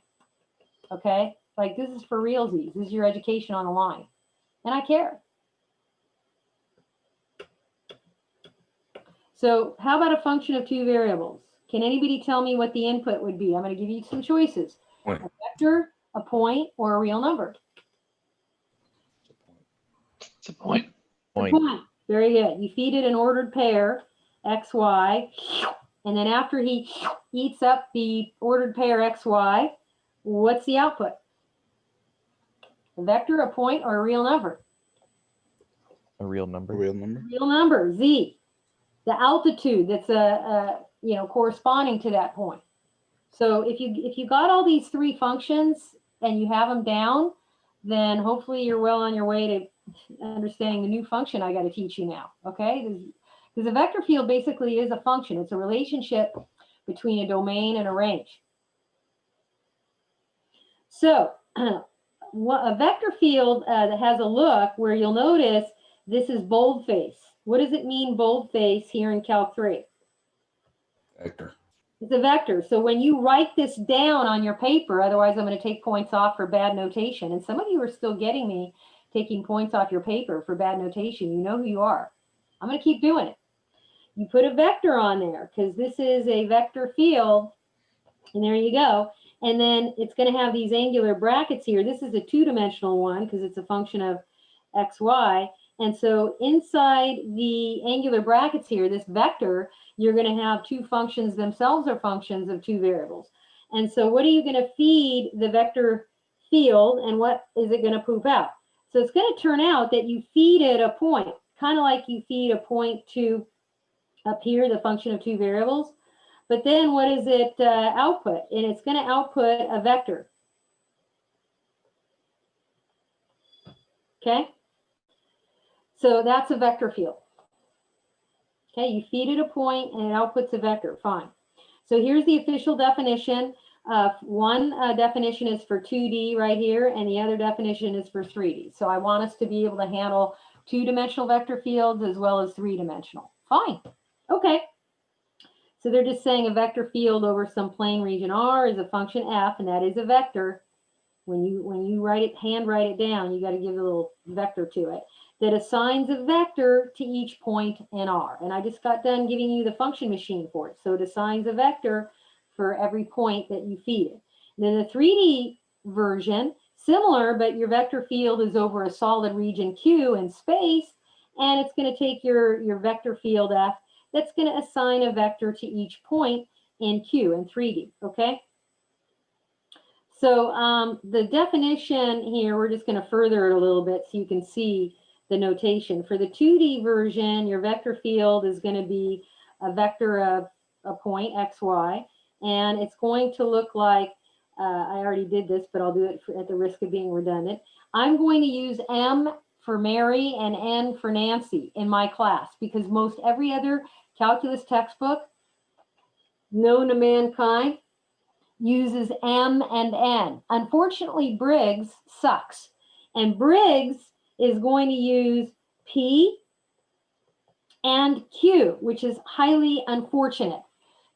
Okay? Like, this is for realsies. This is your education on the line. And I care. So how about a function of 2 variables? Can anybody tell me what the input would be? I'm going to give you some choices. Point. A vector, a point, or a real number? It's a point. A Point. point. Very good. You feed it an ordered pair, x, y, and then after he eats up the ordered pair x, y, what's the output? A vector, a point, or a real number? A real A number. real number. Real number, z. The altitude that's corresponding to that point. So if you got all these three functions and you have them down, then hopefully you're well on your way to understanding the new function I got to teach you now. Okay, because a vector field basically is a function. It's a relationship between a domain and a range. So a vector field that has a look where you'll notice this is boldface. What does it mean, boldface, here in Calc 3? Vector. It's a vector. So when you write this down on your paper, otherwise I'm going to take points off for bad notation. And some of you are still getting me taking points off your paper for bad notation. You know who you are. I'm going to keep doing it. You put a vector on there because this is a vector field. And there you go. And then it's going to have these angular brackets here. This is a two-dimensional one because it's a function of x, y. And so inside the angular brackets here, this vector, you're going to have two functions themselves are functions of two variables. And so what are you going to feed the vector field and what is it going to poop out? So it's going to turn out that you feed it a point, kind of like you feed a point to up here, the function of two variables. But then what does it output? And it's going to output a vector. Okay? So that's a vector field. Okay, you feed it a point and it outputs a vector. Fine. So here's the official definition. One definition is for 2D right here, and the other definition is for 3D. So I want us to be able to handle two-dimensional vector fields as well as three-dimensional. Fine. Okay. So they're just saying a vector field over some plane region R is a function f, and that is a vector. When you write it, handwrite it down, you got to give a little vector to it that assigns a vector to each point in R. And I just got done giving you the function machine for it. So it assigns a vector for every point that you feed it. And then the 3D version, similar, but your vector field is over a solid region Q in space, and it's going to take your vector field F that's going to assign a vector to each point in Q in 3D, okay? So the definition here, we're just going to further it a little bit so you can see the notation. For the 2D version, your vector field is going to be a vector of a point, x, y, and it's going to look like, I already did this, but I'll do it at the risk of being redundant. I'm going to use M for Mary and N for Nancy in my class because most every other calculus textbook known to mankind uses M and N. Unfortunately, Briggs sucks. And Briggs is going to use P and Q, which is highly unfortunate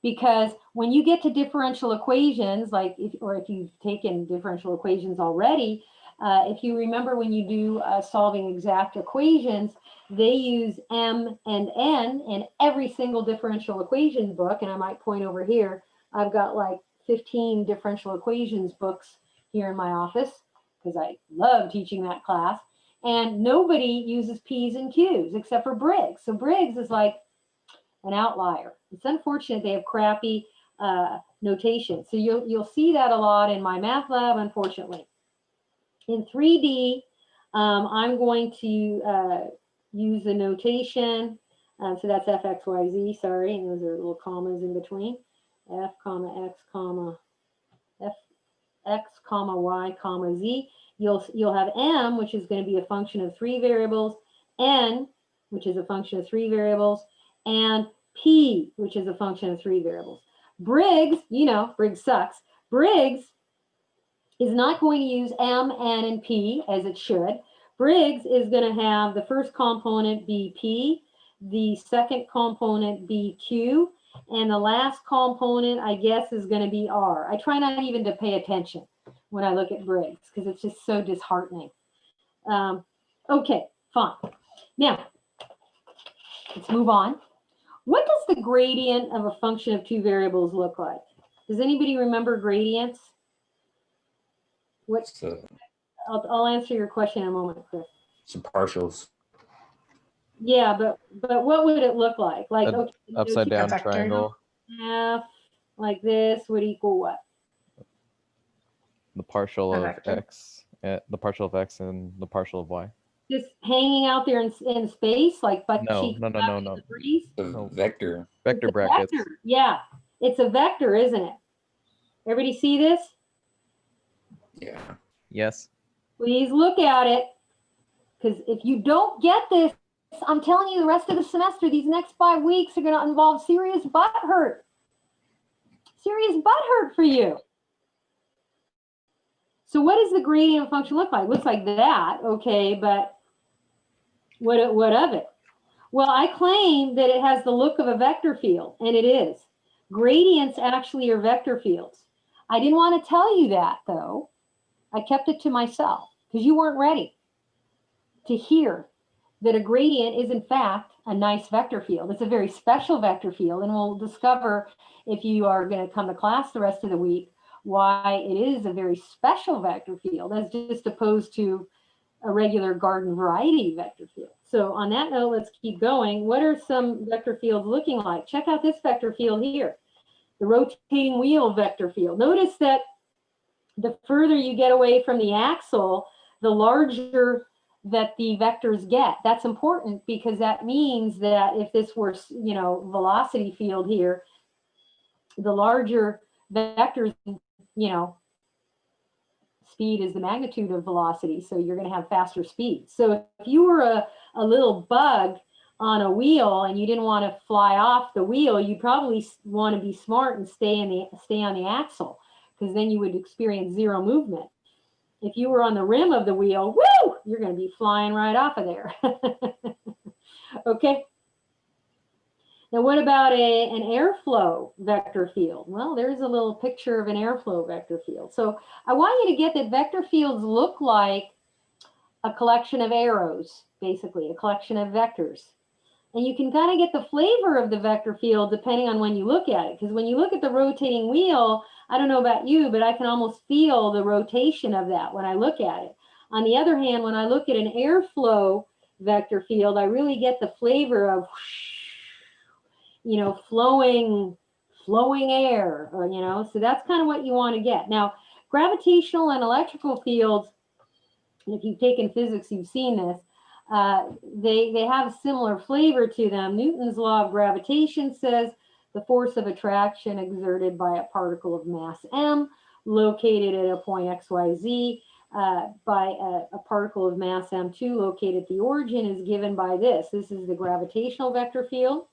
because when you get to differential equations, like if you've taken differential equations already, if you remember when you do solving exact equations, they use M and N in every single differential equation book. And I might point over here, I've got like 15 differential equations books here in my office because I love teaching that class. And nobody uses P's and Q's except for Briggs. So Briggs is like an outlier. It's unfortunate they have crappy notation. So you'll see that a lot in my math lab, unfortunately. In 3D, I'm going to use the notation. So that's f, x, y, z, sorry. And those are little commas in between. F, comma, x, comma, f, x, comma, y, comma, z. You'll have m, which is going to be a function of three variables, n, which is a function of three variables, and p, which is a function of three variables. Briggs, you know, Briggs sucks. Briggs is not going to use m, n, and p as it should. Briggs is going to have the first component be p, the second component be q, and the last component, I guess, is going to be r. I try not even to pay attention when I look at Briggs because it's just so disheartening. Okay, fine. Now, let's move on. What does the gradient of a function of two variables look like? Does anybody remember gradients? What, So I'll answer your question in a moment, Chris. some partials. Yeah, but what would it look like? Like, An okay, Upside down vector. triangle. half like this would equal what? The partial A of vector. x, the partial of x, and the partial of y. Just hanging out there in space, like butt No, cheeks no, no, up no, in no. the breeze? The No. vector. Vector It's a brackets. vector. Yeah, it's a vector, isn't it? Everybody see this? Yeah. Yes. Please look at it, because if you don't get this, I'm telling you, the rest of the semester, these next 5 weeks are going to involve serious butt hurt. Serious butt hurt for you. So what does the gradient function look like? Looks like that, okay, but what of it? Well, I claim that it has the look of a vector field, and it is. Gradients actually are vector fields. I didn't want to tell you that, though. I kept it to myself because you weren't ready to hear that a gradient is, in fact, a nice vector field. It's a very special vector field, and we'll discover, if you are going to come to class the rest of the week, why it is a very special vector field as just opposed to a regular garden variety vector field. So on that note, let's keep going. What are some vector fields looking like? Check out this vector field here, the rotating wheel vector field. Notice that the further you get away from the axle, the larger that the vectors get. That's important because that means that if this were, you know, velocity field here, the larger vectors, you know, speed is the magnitude of velocity, so you're going to have faster speed. So if you were a little bug on a wheel and you didn't want to fly off the wheel, you probably want to be smart and stay on the axle, because then you would experience zero movement. If you were on the rim of the wheel, woo, you're going to be flying right off of there. Okay. Now, what about an airflow vector field? Well, there's a little picture of an airflow vector field. So I want you to get that vector fields look like a collection of arrows, basically, a collection of vectors. And you can kind of get the flavor of the vector field depending on when you look at it. Because when you look at the rotating wheel, I don't know about you, but I can almost feel the rotation of that when I look at it. On the other hand, when I look at an airflow vector field, I really get the flavor of, you know, flowing air, or, you know, so that's kind of what you want to get. Now, gravitational and electrical fields, if you've taken physics, you've seen this, they have a similar flavor to them. Newton's law of gravitation says the force of attraction exerted by a particle of mass m located at a point xyz by a particle of mass m2 located at the origin is given by this. This is the gravitational vector field.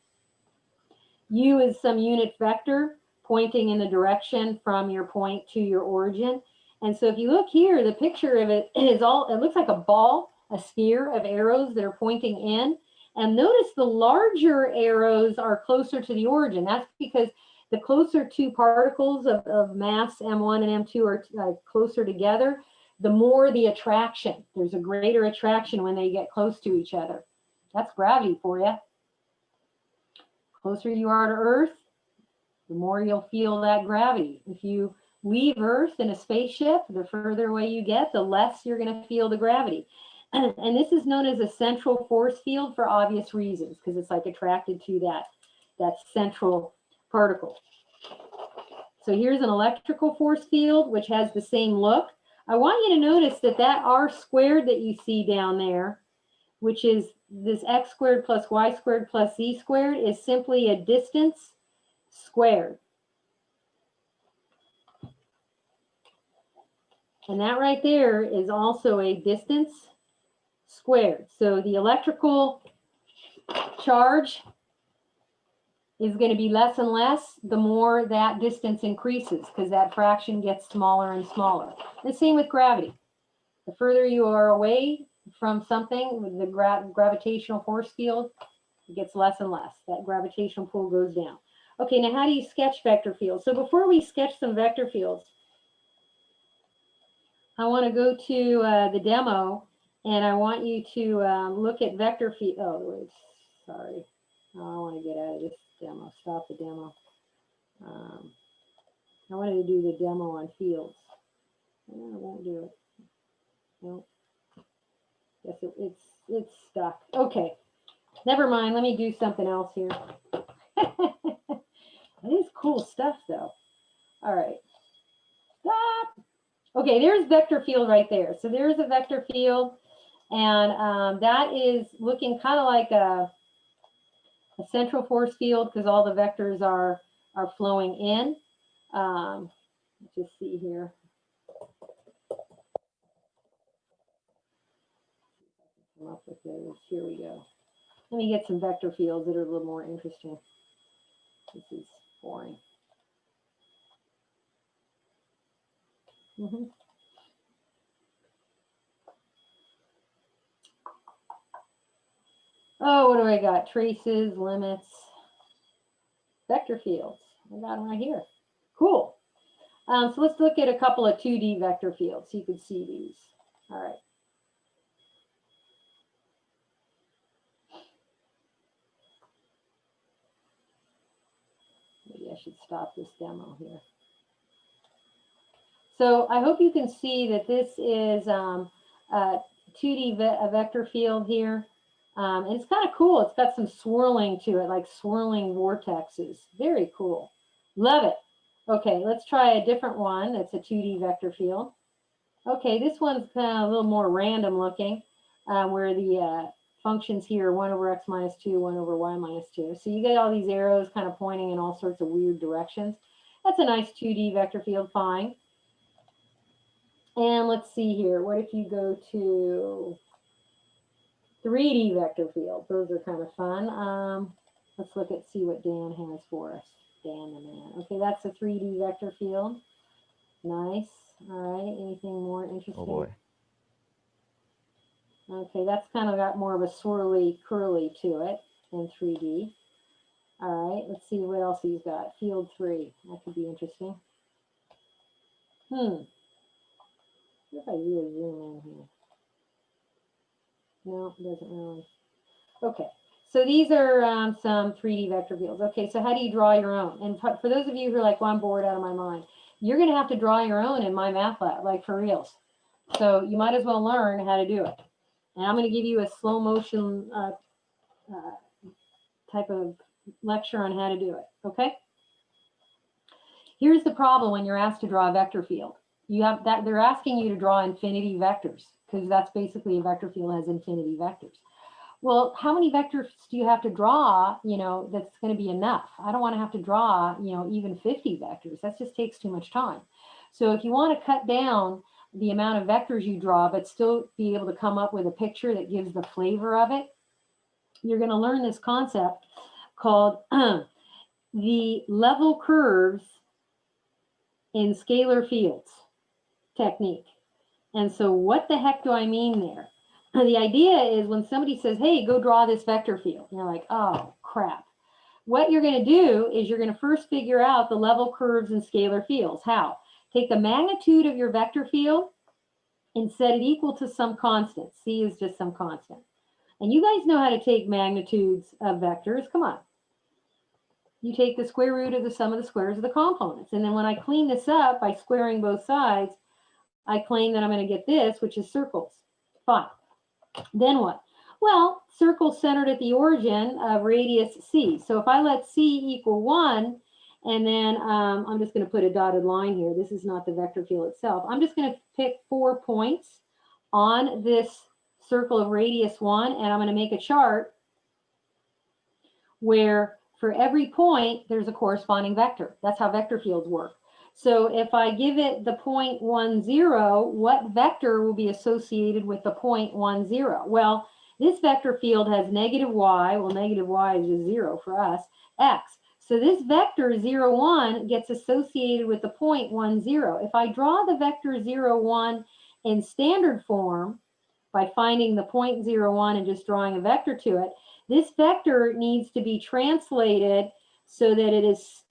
U is some unit vector pointing in the direction from your point to your origin. And so if you look here, the picture of it is it looks like a ball, a sphere of arrows that are pointing in. And notice the larger arrows are closer to the origin. That's because the closer two particles of mass M1 and M2 are closer together, the more the attraction. There's a greater attraction when they get close to each other. That's gravity for you. Closer you are to Earth, the more you'll feel that gravity. If you leave Earth in a spaceship, the further away you get, the less you're going to feel the gravity. And this is known as a central force field for obvious reasons, because it's like attracted to that central particle. So here's an electrical force field, which has the same look. I want you to notice that R squared that you see down there, which is this x squared plus y squared plus z squared, is simply a distance squared. And that right there is also a distance squared. So the electrical charge is going to be less and less the more that distance increases, because that fraction gets smaller and smaller. The same with gravity. The further you are away from something with the gravitational force field, it gets less and less. That gravitational pull goes down. Okay, now how do you sketch vector fields? So before we sketch some vector fields, I want to go to the demo, and I want you to look at vector field. Oh, wait, sorry. Oh, I want to get out of this demo. Stop the demo. I wanted to do the demo on fields. Oh, it won't do it. No. Guess it's stuck. Okay. Never mind. Let me do something else here. It is cool stuff though. All right. Stop. Okay, there's vector field right there. So there's a vector field, and that is looking kind of like a central force field because all the vectors are flowing in. Let's just see here. Come up with those. Here we go. Let me get some vector fields that are a little more interesting. This is boring. Oh, what do I got? Traces, limits, vector fields. I got them right here. Cool. So let's look at a couple of 2D vector fields so you can see these. All right. Maybe I should stop this demo here. So I hope you can see that this is a 2D vector field here. And it's kind of cool. It's got some swirling to it, like swirling vortexes. Very cool. Love it. Okay, let's try a different one. That's a 2D vector field. Okay, this one's kind of a little more random looking, where the functions here are 1 over x minus 2, 1 over y minus 2. So you get all these arrows kind of pointing in all sorts of weird directions. That's a nice 2D vector field, fine. And let's see here. What if you go to 3D vector field? Those are kind of fun. Let's look at, see what Dan has for us. Dan the man. Okay, that's a 3D vector field. Nice. All right, anything more interesting? Oh boy. Okay, that's kind of got more of a swirly, curly to it in 3D. All right, let's see what else he's got. Field 3, that could be interesting. What if I really zoom in here? No, it doesn't really. Okay, so these are some 3D vector fields. Okay, so how do you draw your own? And for those of you who are like, well, I'm bored out of my mind, you're going to have to draw your own in MyMathLab, like for reals. So you might as well learn how to do it. And I'm going to give you a slow motion type of lecture on how to do it. Okay. Here's the problem when you're asked to draw a vector field. You have that they're asking you to draw infinity vectors because that's basically a vector field has infinity vectors. Well, how many vectors do you have to draw? You know, that's going to be enough. I don't want to have to draw, you know, even 50 vectors. That just takes too much time. So if you want to cut down the amount of vectors you draw, but still be able to come up with a picture that gives the flavor of it, you're going to learn this concept called the level curves in scalar fields technique. And so what the heck do I mean there? The idea is when somebody says, hey, go draw this vector field, and you're like, oh, crap. What you're going to do is you're going to first figure out the level curves in scalar fields. How? Take the magnitude of your vector field and set it equal to some constant. C is just some constant. And you guys know how to take magnitudes of vectors. Come on. You take the square root of the sum of the squares of the components. And then when I clean this up by squaring both sides, I claim that I'm going to get this, which is circles. Fine. Then what? Well, circles centered at the origin of radius C. So if I let C equal 1, and then I'm just going to put a dotted line here. This is not the vector field itself. I'm just going to pick 4 points on this circle of radius 1, and I'm going to make a chart where for every point, there's a corresponding vector. That's how vector fields work. So if I give it the point 1, 0, what vector will be associated with the point 1, 0? Well, this vector field has negative y. Well, negative y is just 0 for us, x. So this vector 0, 1 gets associated with the point 1, 0. If I draw the vector 0, 1 in standard form by finding the point 0, 1 and just drawing a vector to it, this vector needs to be translated so that it is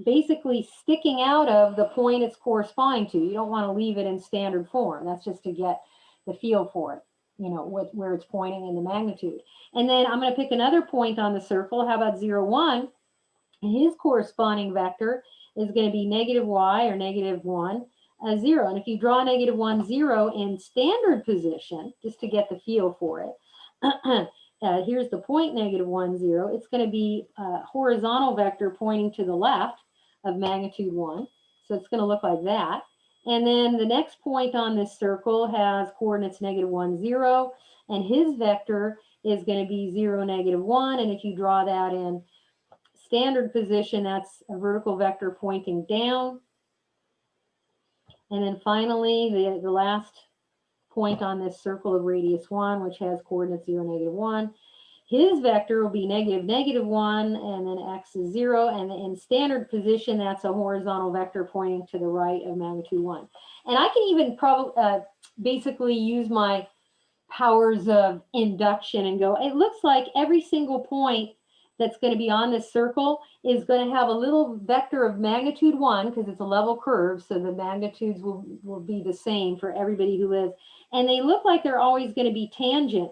basically sticking out of the point it's corresponding to. You don't want to leave it in standard form. That's just to get the feel for it, you know, where it's pointing and the magnitude. And then I'm going to pick another point on the circle. How about 0, 1? And his corresponding vector is going to be negative y or negative 1. 0. And if you draw negative 1, 0 in standard position, just to get the feel for it, here's the point negative 1, 0. It's going to be a horizontal vector pointing to the left of magnitude 1. So it's going to look like that. And then the next point on this circle has coordinates negative 1, 0. And his vector is going to be 0, negative 1. And if you draw that in standard position, that's a vertical vector pointing down. And then finally, the last point on this circle of radius 1, which has coordinates 0, negative 1. His vector will be negative, negative 1, and then x is 0. And in standard position, that's a horizontal vector pointing to the right of magnitude 1. And I can even basically use my powers of induction and go, it looks like every single point that's going to be on this circle is going to have a little vector of magnitude 1, because it's a level curve, so the magnitudes will be the same for everybody who lives. And they look like they're always going to be tangent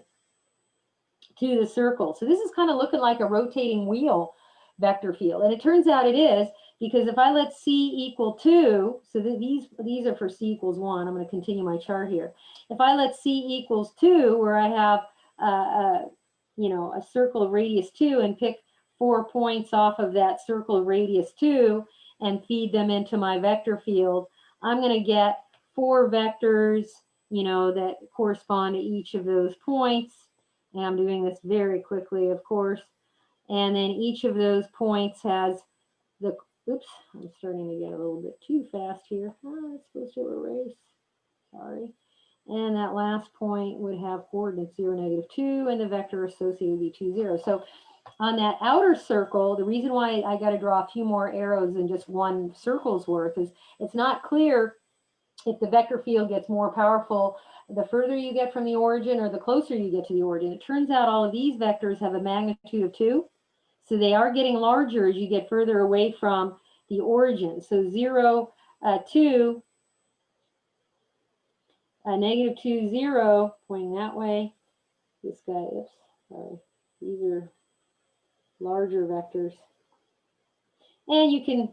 to the circle. So this is kind of looking like a rotating wheel vector field. And it turns out it is, because if I let C equal 2, so these are for C equals 1. I'm going to continue my chart here. If I let C equals 2, where I have a circle of radius 2 and pick 4 points off of that circle of radius 2 and feed them into my vector field, I'm going to get 4 vectors, that correspond to each of those points. And I'm doing this very quickly, of course. And then each of those points has the, oops, I'm starting to get a little bit too fast here. Oh, it's supposed to erase, sorry. And that last point would have coordinates 0, negative 2, and the vector associated would be 2, 0. So on that outer circle, the reason why I got to draw a few more arrows than just one circle's worth is it's not clear if the vector field gets more powerful the further you get from the origin or the closer you get to the origin. It turns out all of these vectors have a magnitude of 2. So they are getting larger as you get further away from the origin. So 0, 2, negative 2, 0, pointing that way. This guy, oops, sorry. These are larger vectors. And you can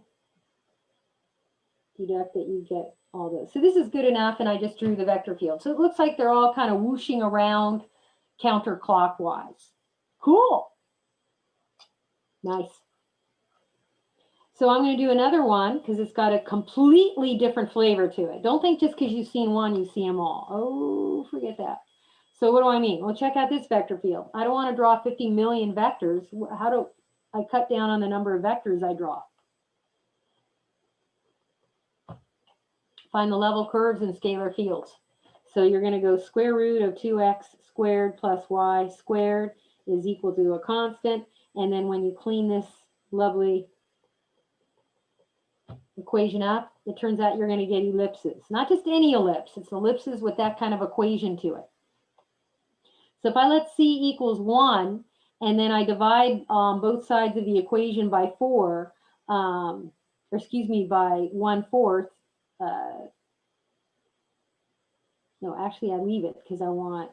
deduct that you get all those. So this is good enough, and I just drew the vector field. So it looks like they're all kind of whooshing around counterclockwise. Cool. Nice. So I'm going to do another one because it's got a completely different flavor to it. Don't think just because you've seen one, you see them all. Oh, forget that. So what do I mean? Well, check out this vector field. I don't want to draw 50 million vectors. How do I cut down on the number of vectors I draw? Find the level curves in scalar fields. So you're going to go square root of 2x squared plus y squared is equal to a constant. And then when you clean this lovely equation up, it turns out you're going to get ellipses. Not just any ellipse, it's ellipses with that kind of equation to it. So if I let c equals 1, and then I divide both sides of the equation by 4, or excuse me, by 1/4, no, actually I leave it because I'm going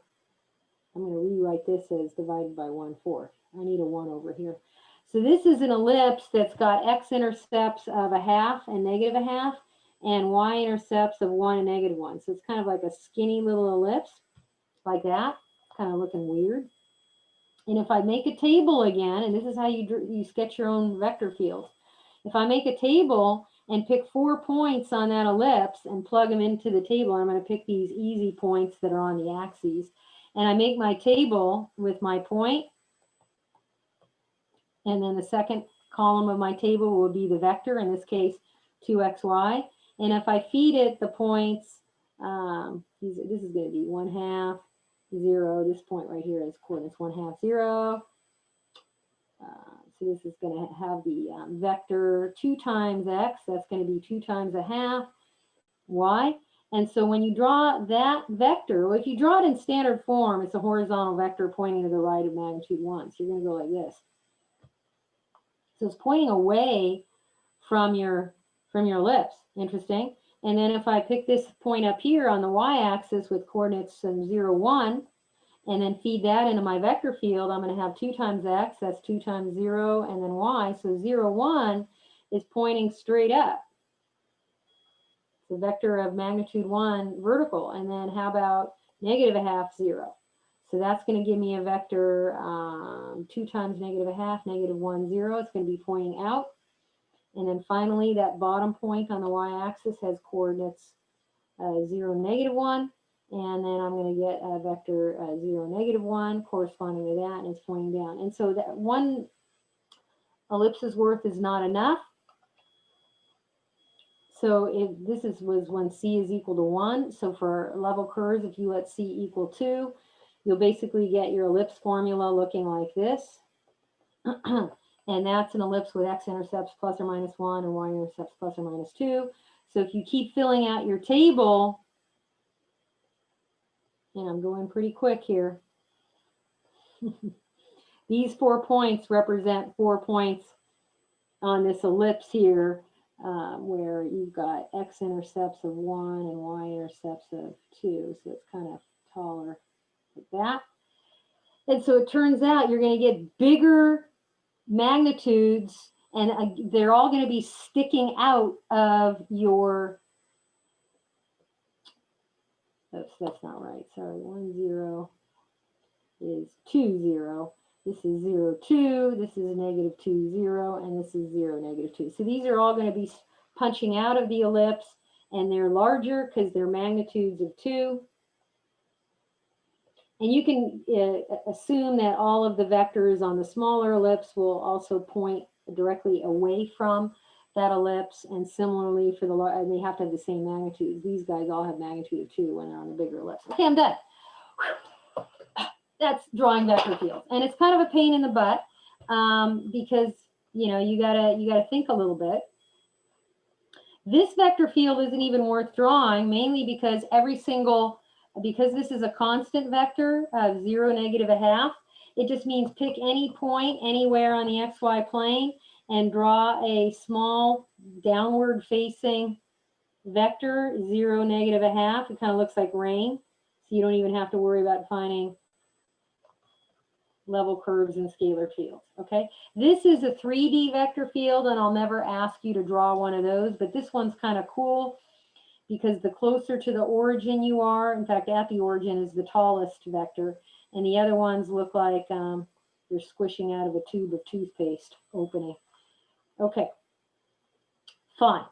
to rewrite this as divided by 1/4. I need a 1 over here. So this is an ellipse that's got x-intercepts of 1/2 and -1/2, and y-intercepts of 1 and -1. So it's kind of like a skinny little ellipse like that. It's kind of looking weird. And if I make a table again, and this is how you sketch your own vector field. If I make a table and pick 4 points on that ellipse and plug them into the table, I'm going to pick these easy points that are on the axes. And I make my table with my point. And then the second column of my table will be the vector, in this case, 2xy. And if I feed it the points, this is going to be 1/2, 0. This point right here is coordinates 1/2, 0. So this is going to have the vector 2 times x. That's going to be 2 times 1/2 y. And so when you draw that vector, well, if you draw it in standard form, it's a horizontal vector pointing to the right of magnitude 1. So you're going to go like this. So it's pointing away from your ellipse. Interesting. And then if I pick this point up here on the y-axis with coordinates 0, 1, and then feed that into my vector field, I'm going to have 2 times x, that's 2 times 0, and then y. So 0, 1 is pointing straight up. the vector of magnitude 1 vertical. And then how about -0.5, 0? So that's going to give me a vector 2 times -0.5, -1, 0. It's going to be pointing out. And then finally, that bottom point on the y-axis has coordinates 0, -1. And then I'm going to get a vector 0, -1 corresponding to that, and it's pointing down. And so that one ellipse's worth is not enough. So if was when C is equal to 1. So for level curves, if you let C equal 2, you'll basically get your ellipse formula looking like this. And that's an ellipse with x-intercepts ±1 and y-intercepts ±2. So if you keep filling out your table, and I'm going pretty quick here, these 4 points represent 4 points on this ellipse here, where you've got x-intercepts of 1 and y-intercepts of 2. So it's kind of taller like that. And so it turns out you're going to get bigger magnitudes, and they're all going to be sticking out of your, oops, that's not right. Sorry, 1, 0 is 2, 0. This is 0, 2. This is -2, 0. And this is 0, -2. So these are all going to be punching out of the ellipse, and they're larger because they're magnitudes of 2. And you can assume that all of the vectors on the smaller ellipse will also point directly away from that ellipse. And similarly for the large, and they have to have the same magnitudes. These guys all have magnitude of 2 when they're on the bigger ellipse. Okay, I'm done. That's drawing vector fields. And it's kind of a pain in the butt because, you know, you gotta think a little bit. This vector field isn't even worth drawing, mainly because because this is a constant vector of 0, -0.5, it just means pick any point anywhere on the xy plane and draw a small downward facing vector, 0, -0.5. It kind of looks like rain. So you don't even have to worry about finding level curves and scalar fields, okay? This is a 3D vector field, and I'll never ask you to draw one of those, but this one's kind of cool because the closer to the origin you are, in fact, at the origin is the tallest vector, and the other ones look like you're squishing out of a tube of toothpaste opening. Okay, fine.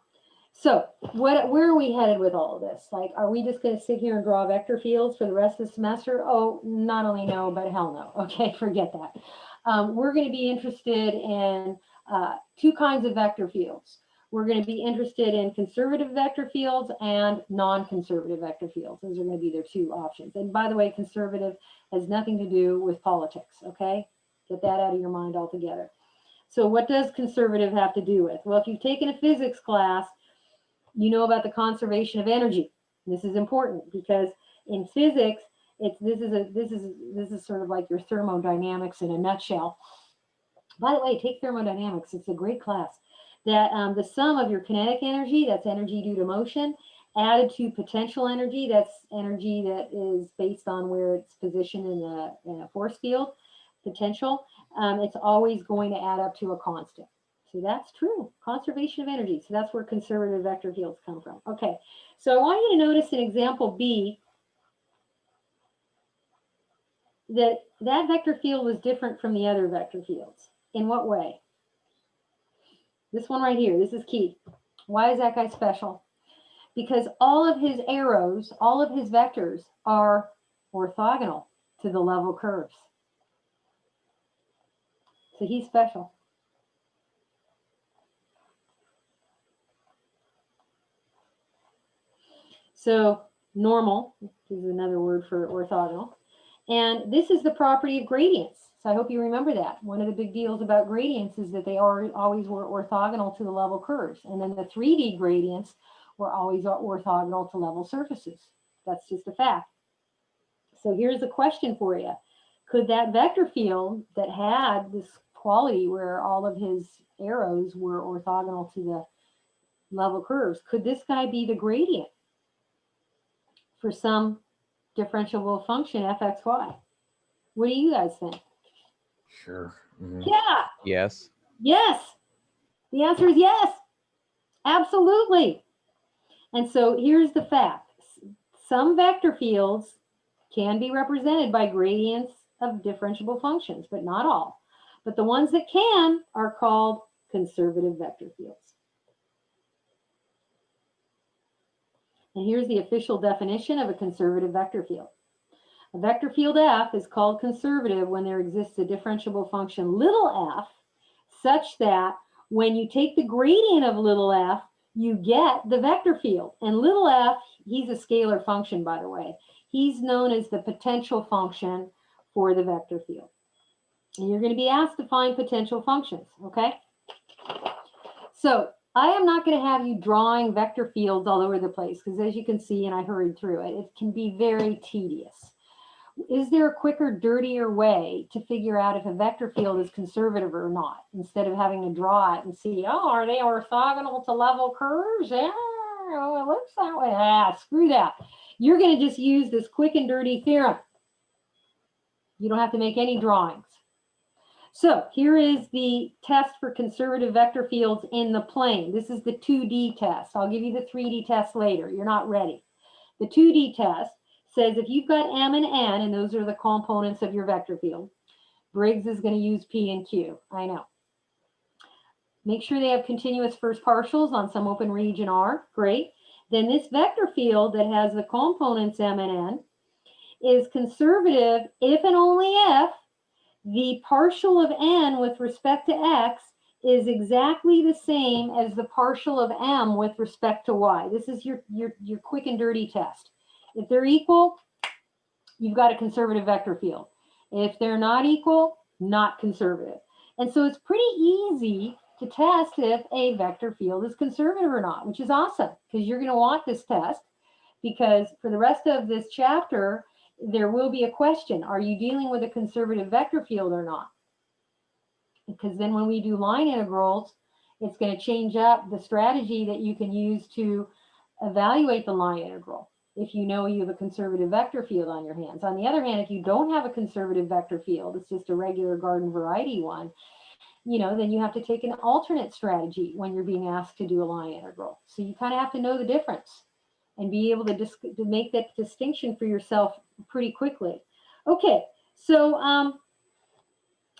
So where are we headed with all of this? Like, are we just going to sit here and draw vector fields for the rest of the semester? Oh, not only no, but hell no. Okay, forget that. We're going to be interested in 2 kinds of vector fields. We're going to be interested in conservative vector fields and non-conservative vector fields. Those are going to be their 2 options. And by the way, conservative has nothing to do with politics, okay? Get that out of your mind altogether. So what does conservative have to do with? Well, if you've taken a physics class, you know about the conservation of energy. This is important because in physics, this is sort of like your thermodynamics in a nutshell. By the way, take thermodynamics. It's a great class. That the sum of your kinetic energy, that's energy due to motion, added to potential energy, that's energy that is based on where it's positioned in a force field, potential, it's always going to add up to a constant. So that's true, conservation of energy. So that's where conservative vector fields come from. Okay, so I want you to notice in example B that vector field was different from the other vector fields. In what way? This one right here, this is key. Why is that guy special? Because all of his arrows, all of his vectors are orthogonal to the level curves. So he's special. So normal is another word for orthogonal. And this is the property of gradients. So I hope you remember that. One of the big deals about gradients is that they always were orthogonal to the level curves. And then the 3D gradients were always orthogonal to level surfaces. That's just a fact. So here's a question for you. Could that vector field that had this quality where all of his arrows were orthogonal to the level curves, could this guy be the gradient for some differentiable function fxy? What do you guys think? Sure. Mhm. Yeah, Yes. yes. The answer is yes. Absolutely. And so here's the fact. Some vector fields can be represented by gradients of differentiable functions, but not all. But the ones that can are called conservative vector fields. And here's the official definition of a conservative vector field. A vector field F is called conservative when there exists a differentiable function little f such that when you take the gradient of little f, you get the vector field. And little f, he's a scalar function, by the way. He's known as the potential function for the vector field. And you're going to be asked to find potential functions, okay? So I am not going to have you drawing vector fields all over the place because as you can see, and I hurried through it, it can be very tedious. Is there a quicker, dirtier way to figure out if a vector field is conservative or not, instead of having to draw it and see, oh, are they orthogonal to level curves? Yeah, oh, it looks that way. Ah, screw that. You're going to just use this quick and dirty theorem. You don't have to make any drawings. So here is the test for conservative vector fields in the plane. This is the 2D test. I'll give you the 3D test later. You're not ready. The 2D test says if you've got M and N, and those are the components of your vector field, Briggs is going to use P and Q. I know. Make sure they have continuous first partials on some open region R. Great. Then this vector field that has the components M and N is conservative if and only if the partial of N with respect to X is exactly the same as the partial of M with respect to Y. This is your quick and dirty test. If they're equal, you've got a conservative vector field. If they're not equal, not conservative. And so it's pretty easy to test if a vector field is conservative or not, which is awesome because you're going to want this test because for the rest of this chapter, there will be a question. Are you dealing with a conservative vector field or not? Because then when we do line integrals, it's going to change up the strategy that you can use to evaluate the line integral if you know you have a conservative vector field on your hands. On the other hand, if you don't have a conservative vector field, it's just a regular garden variety one, you know, then you have to take an alternate strategy when you're being asked to do a line integral. So you kind of have to know the difference and be able to make that distinction for yourself pretty quickly. Okay, so I'm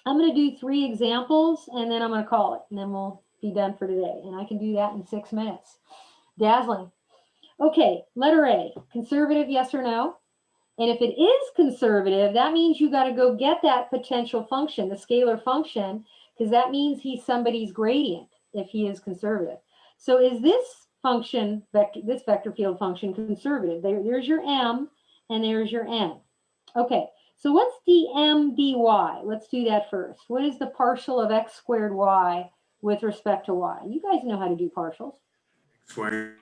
going to do 3 examples and then I'm going to call it and then we'll be done for today. And I can do that in 6 minutes. Dazzling. Okay, letter A, conservative, yes or no? And if it is conservative, that means you got to go get that potential function, the scalar function, because that means he's somebody's gradient if he is conservative. So is this function, this vector field function conservative? There's your M and there's your N. Okay, so what's dm dy? Let's do that first. What is the partial of x squared y with respect to y? You guys know how to do partials. Square.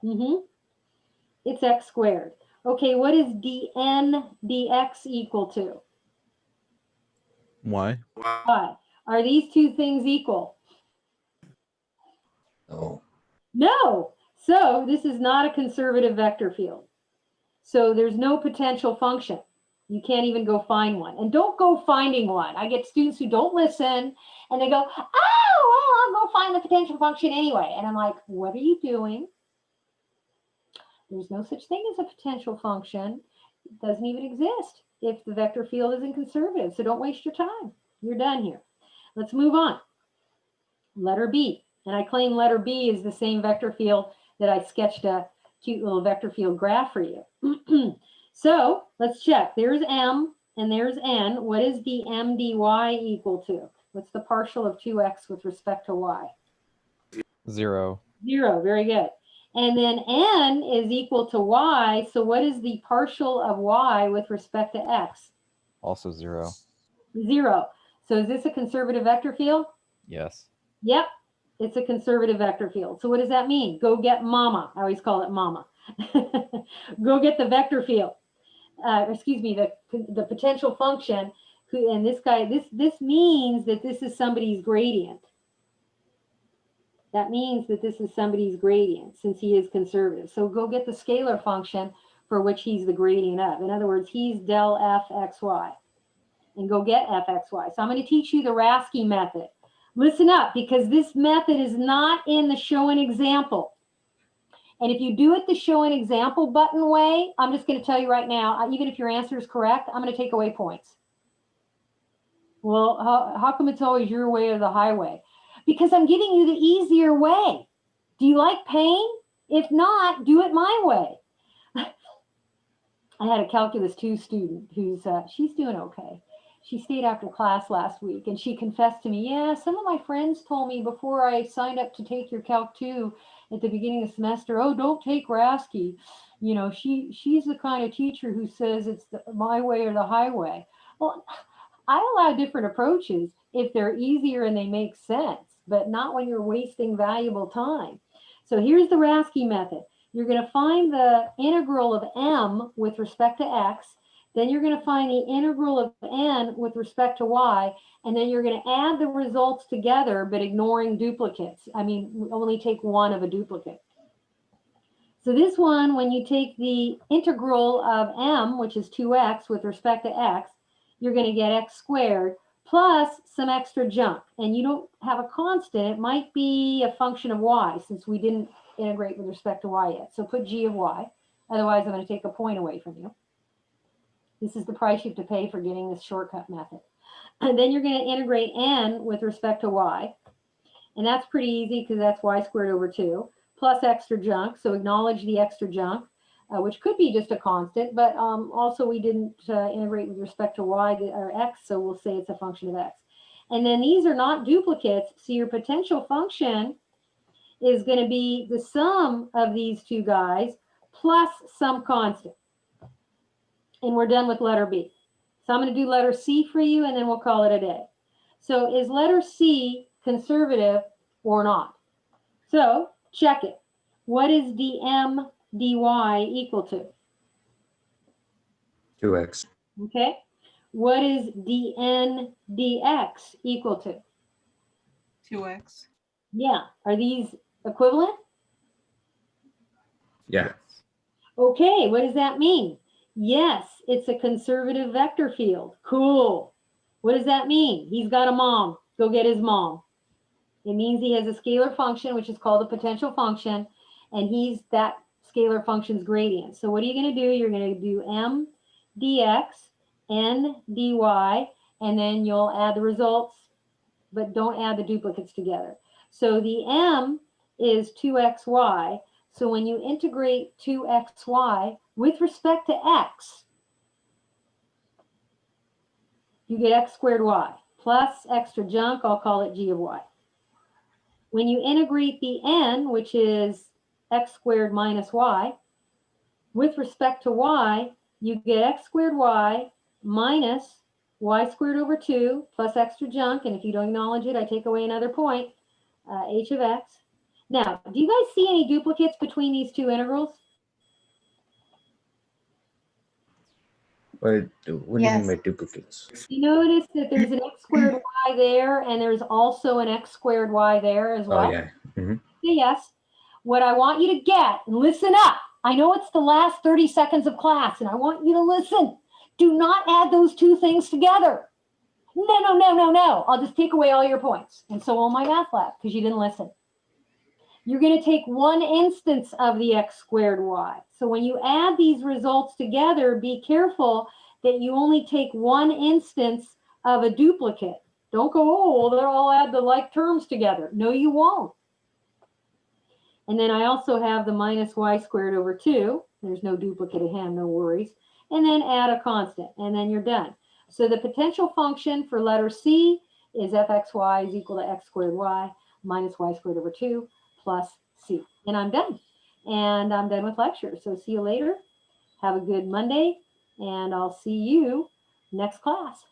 It's x squared. Okay, what is dn dx equal to? Y. Y. Are these two things equal? Oh. No. So this is not a conservative vector field. So there's no potential function. You can't even go find one. And don't go finding one. I get students who don't listen and they go, oh, well, I'll go find the potential function anyway. And I'm like, what are you doing? There's no such thing as a potential function. It doesn't even exist if the vector field isn't conservative. So don't waste your time. You're done here. Let's move on. Letter B. And I claim letter B is the same vector field that I sketched a cute little vector field graph for you. So let's check. There's M and there's N. What is the M dy equal to? What's the partial of 2x with respect to y? 0. 0. Very good. And then N is equal to y. So what is the partial of y with respect to x? Also 0. 0. So is this a conservative vector field? Yes. Yep. It's a conservative vector field. So what does that mean? Go get mama. I always call it mama. Go get the vector field. Excuse me, the potential function. And this guy, this means that this is somebody's gradient. That means that this is somebody's gradient since he is conservative. So go get the scalar function for which he's the gradient of. In other words, he's del f xy. And go get f xy. So I'm going to teach you the Raschke method. Listen up, because this method is not in the show and example. And if you do it the show an example button way, I'm just going to tell you right now, even if your answer is correct, I'm going to take away points. Well, how come it's always your way or the highway? Because I'm giving you the easier way. Do you like pain? If not, do it my way. I had a Calculus 2 student who's, she's doing okay. She stayed after class last week and she confessed to me, yeah, some of my friends told me before I signed up to take your Calc 2 at the beginning of the semester, oh, don't take Rasky. You know, she's the kind of teacher who says it's my way or the highway. Well, I allow different approaches if they're easier and they make sense, but not when you're wasting valuable time. So here's the Rasky method. You're going to find the integral of m with respect to x. Then you're going to find the integral of n with respect to y. And then you're going to add the results together, but ignoring duplicates. I mean, only take one of a duplicate. So this one, when you take the integral of m, which is 2x with respect to x, you're going to get x squared plus some extra junk. And you don't have a constant. It might be a function of y since we didn't integrate with respect to y yet. So put g of y. Otherwise, I'm going to take a point away from you. This is the price you have to pay for getting this shortcut method. And then you're going to integrate n with respect to y. And that's pretty easy because that's y squared over 2 plus extra junk. So acknowledge the extra junk, which could be just a constant, but also we didn't integrate with respect to y or x, so we'll say it's a function of x. And then these are not duplicates, so your potential function is going to be the sum of these two guys plus some constant. And we're done with letter B. So I'm going to do letter C for you, and then we'll call it a day. So is letter C conservative or not? So check it. What is dm dy equal to? 2x. Okay. What is dn dx equal to? 2x. Yeah. Are these equivalent? Yeah. Okay. What does that mean? Yes, it's a conservative vector field. Cool. What does that mean? He's got a mom. Go get his mom. It means he has a scalar function, which is called a potential function, and he's that scalar function's gradient. So what are you going to do? You're going to do m dx, n dy, and then you'll add the results, but don't add the duplicates together. So the m is 2xy. So when you integrate 2xy with respect to x, you get x squared y plus extra junk. I'll call it g of y. When you integrate the n, which is x squared minus y, with respect to y, you get x squared y minus y squared over 2 plus extra junk. And if you don't acknowledge it, I take away another point, h of x. Now, do you guys see any duplicates between these two integrals? What do you mean Yes. by duplicates? You notice that there's an x squared y there, and there's also an x squared y there as well? Oh, yeah. Mm-hmm. Yes. What I want you to get, and listen up. I know it's the last 30 seconds of class, and I want you to listen. Do not add those two things together. No, no, no, no, no. I'll just take away all your points. And so will my math lab, because you didn't listen. You're going to take one instance of the x squared y. So when you add these results together, be careful that you only take one instance of a duplicate. Don't go, oh, well, they'll all add the like terms together. No, you won't. And then I also have the minus y squared over 2. There's no duplicate of him, no worries. And then add a constant, and then you're done. So the potential function for letter C is fxy is equal to x squared y minus y squared over 2 plus c. And I'm done. And I'm done with lecture. So see you later. Have a good Monday, and I'll see you next class.